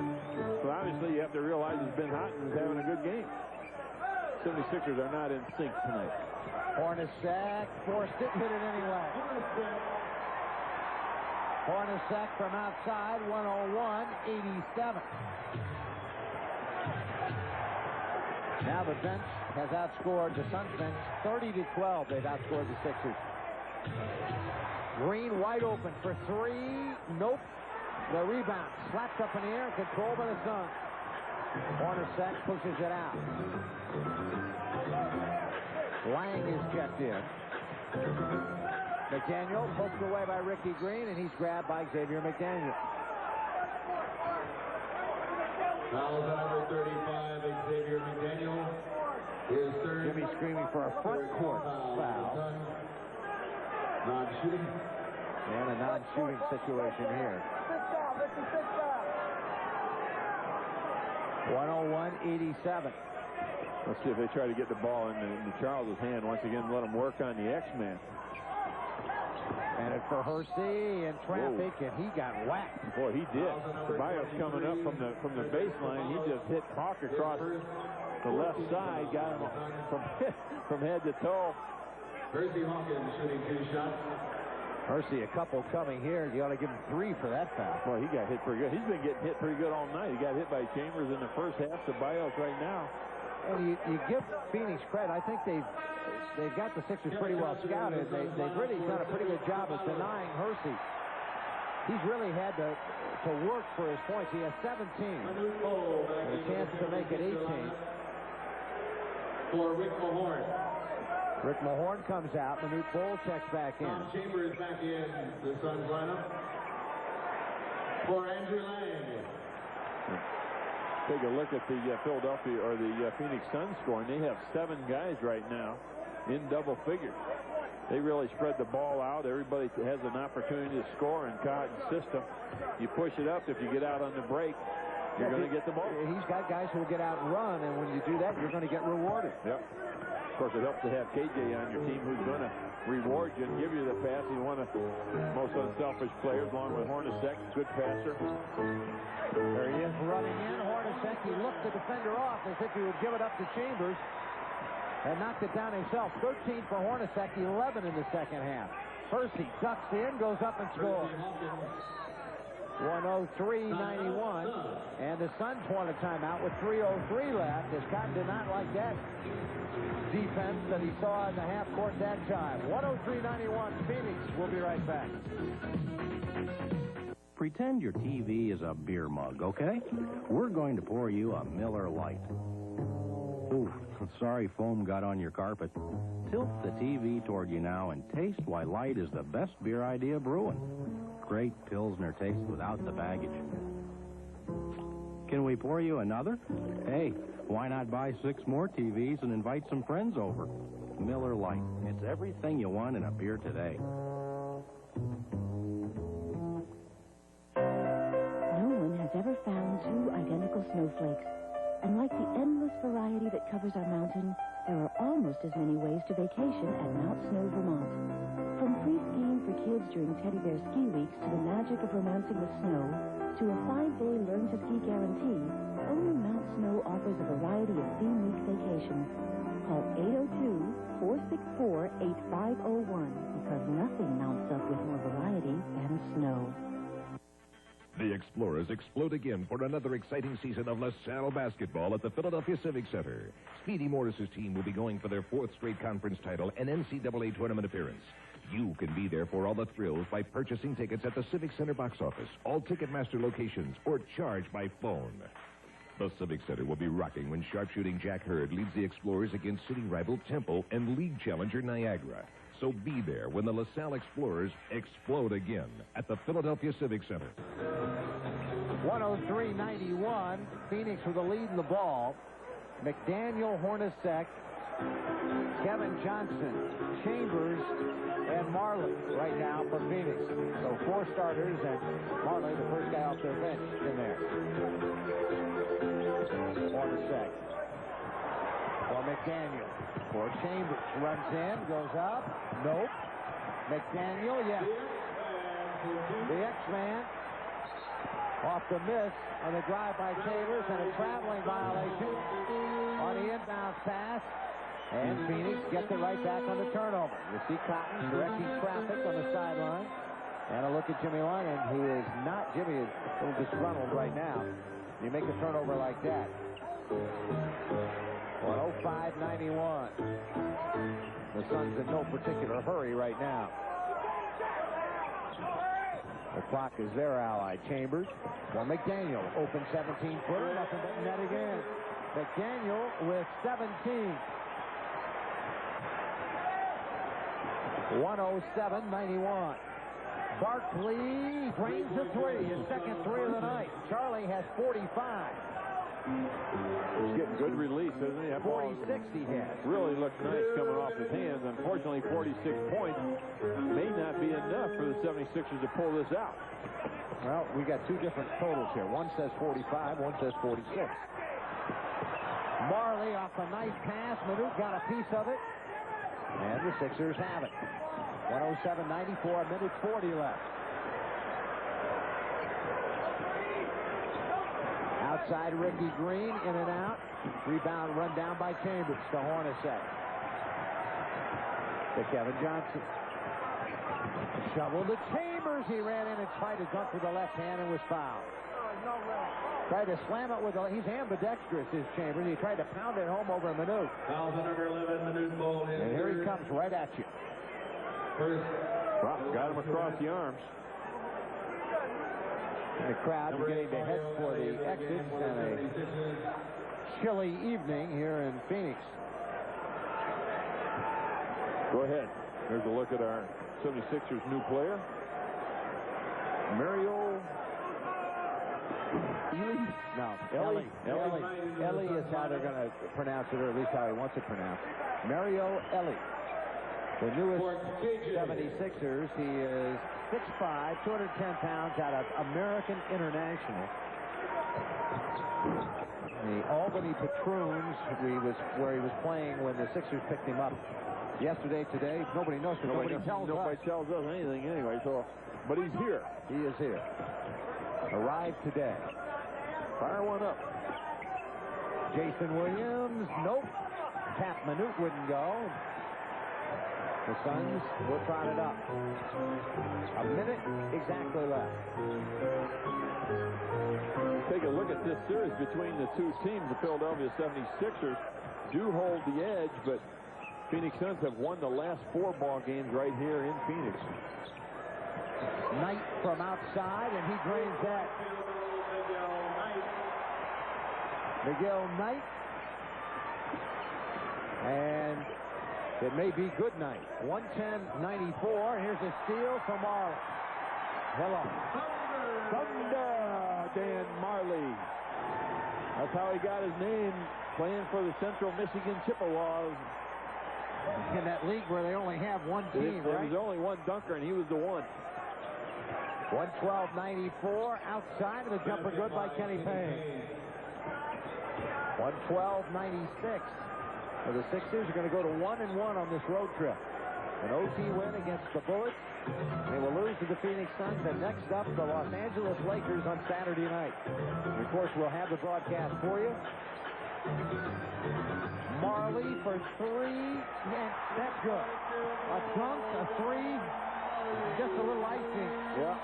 So obviously you have to realize he's been hot and is having a good game. 76ers are not in sync tonight. Hornacek forced it, hit it anyway. Hornacek from outside, 101-87. Now the bench has outscored the Suns bench 30-12. They've outscored the Sixers. Green wide open for three. Nope. The rebound slapped up in the air, controlled by the Suns. Hornacek pushes it out. Lang is checked in. McDaniel poked away by Ricky Green, and he's grabbed by Xavier McDaniel. Foul number 35, Xavier McDaniel. His third. Jimmy screaming for a front court foul. Non-shooting. And a non-shooting situation here. 101-87. Let's see if they try to get the ball into Charles' hand once again. Let him work on the X-Man. And it for Hersey in traffic, and he got whacked. Boy, he did. Ceballos coming up from the baseline. He just hit Hawk across the left side, got him from head to toe. Hersey Hawkins shooting 2 shots. Hersey, a couple coming here. You ought to give him 3 for that foul. Well, he got hit pretty good. He's been getting hit pretty good all night. He got hit by Chambers in the first half. Ceballos right now. And you give Phoenix credit. I think they've got the Sixers pretty well scouted. They've really done a pretty good job of denying Hersey. He's really had to work for his points. He has 17. And a chance to make it 18. For Rick Mahorn. Rick Mahorn comes out. Manute Bol checks back in. Tom Chambers back in the Suns lineup. For Andrew Lang. Take a look at the Philadelphia or the Phoenix Suns scoring. They have 7 guys right now in double figures. They really spread the ball out. Everybody has an opportunity to score in Cotton's system. You push it up. If you get out on the break, you're going to get the ball. He's got guys who will get out and run, and when you do that, you're going to get rewarded. Yep. Of course, it helps to have KJ on your team who's going to reward you and give you the pass. He's one of the most unselfish players, along with Hornacek, good passer. There he is running in. Hornacek, he looked the defender off as if he would give it up to Chambers and knocked it down himself. 13 for Hornacek, 11 in the second half. Hersey ducks in, goes up and scores. 103-91, and the Suns want a timeout with 3:03 left, as Cotton did not like that defense that he saw in the half court that time. 103-91, Phoenix. We'll be right back. Pretend your TV is a beer mug, okay? We're going to pour you a Miller Lite. Ooh, sorry foam got on your carpet. Tilt the TV toward you now and taste why Light is the best beer idea brewing. Great Pilsner taste without the baggage. Can we pour you another? Hey, why not buy 6 more TVs and invite some friends over? Miller Lite. It's everything you want in a beer today. No one has ever found 2 identical snowflakes. And like the endless variety that covers our mountain, there are almost as many ways to vacation at Mount Snow, Vermont. From free skiing for kids during Teddy Bear Ski Weeks to the magic of romancing with snow, to a 5-day learn-to-ski guarantee, only Mount Snow offers a variety of theme-week vacations. Call 802-464-8501 because nothing mounts up with more variety than snow. The Explorers explode again for another exciting season of LaSalle basketball at the Philadelphia Civic Center. Speedy Morris's team will be going for their 4th straight conference title and NCAA tournament appearance. You can be there for all the thrills by purchasing tickets at the Civic Center box office, all Ticketmaster locations, or charge by phone. The Civic Center will be rocking when sharpshooting Jack Hurd leads the Explorers against city rival Temple and league challenger Niagara. So be there when the LaSalle Explorers explode again at the Philadelphia Civic Center. 103-91. Phoenix with the lead in the ball. McDaniel, Hornacek, Kevin Johnson, Chambers, and Marley right now for Phoenix. So 4 starters, and Marley, the first guy off their bench, in there. Hornacek for McDaniel. For Chambers. Runs in, goes up. Nope. McDaniel, yes. The X-Man off the miss on the drive by Chambers, and a traveling violation on the inbounds pass. And Phoenix gets it right back on the turnover. You see Cotton directing traffic on the sideline. And a look at Jimmy Lyman, who is not, Jimmy is a little disgruntled right now. You make a turnover like that. 105-91. The Suns in no particular hurry right now. The clock is their ally. Chambers. Well, McDaniel, open 17-footer, nothing but net again. McDaniel with 17. 107-91. Barkley drains the 3, his second 3 of the night. Charlie has 45. He's getting good release, isn't he? 46 he has. Really looks nice coming off his hands. Unfortunately, 46 points may not be enough for the 76ers to pull this out. Well, we got 2 different totals here. One says 45, one says 46. Marley off a nice pass. Manute got a piece of it. And the Sixers have it. 107-94, a minute 40 left. Outside Ricky Green, in and out. Rebound run down by Chambers to Hornacek. To Kevin Johnson. Shovel to Chambers. He ran in and tried to dunk with the left hand and was fouled. Tried to slam it with the... He's ambidextrous, is Chambers. He tried to pound it home over Manute. Foul to number 11, Manute Bol. And here he comes right at you. Well, got him across the arms. And the crowd beginning to head for the exits, and a chilly evening here in Phoenix. Go ahead. Here's a look at our 76ers new player. Mario Elie? No, Ellie. Ellie is how they're going to pronounce it, or at least how he wants it pronounced. Mario Elie. The newest 76ers. He is 6'5", 210 pounds, out of American International. The Albany Patroons, where he was playing when the Sixers picked him up yesterday, today. Nobody knows. Nobody tells us anything anyway. So, but he's here. He is here. Arrived today. Fire one up. Jason Williams. Nope. Tap Manute wouldn't go. The Suns will trot it up. A minute exactly left. Take a look at this series between the two teams. The Philadelphia 76ers do hold the edge, but Phoenix Suns have won the last 4 ball games right here in Phoenix. Knight from outside, and he drains that. Miguel Knight. And it may be good night. 110-94. Here's a steal from Marley. Hello. Thunder, Dan Marley. That's how he got his name, playing for the Central Michigan Chippewas. In that league where they only have one team, There was only one dunker, and he was the one. 112-94. Outside of the jumper good by Kenny Payne. 112-96. So the Sixers are going to go to 1-1 on this road trip. An OT win against the Bullets. They will lose to the Phoenix Suns. And next up, the Los Angeles Lakers on Saturday night. And of course, we'll have the broadcast for you. Marley for 3. And that's good. A dunk, a 3. Just a little icing. Yeah.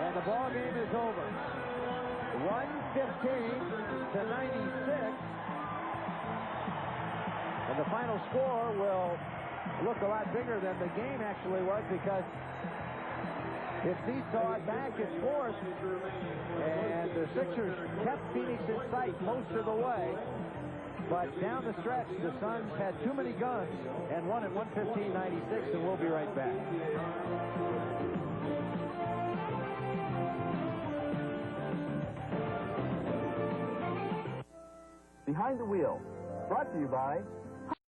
And the ball game is over. 115-96. And the final score will look a lot bigger than the game actually was, because it seesawed back and forth, and the Sixers kept Phoenix in sight most of the way. But down the stretch, the Suns had too many guns and won at 115-96, and we'll be right back. Behind the Wheel. Brought to you by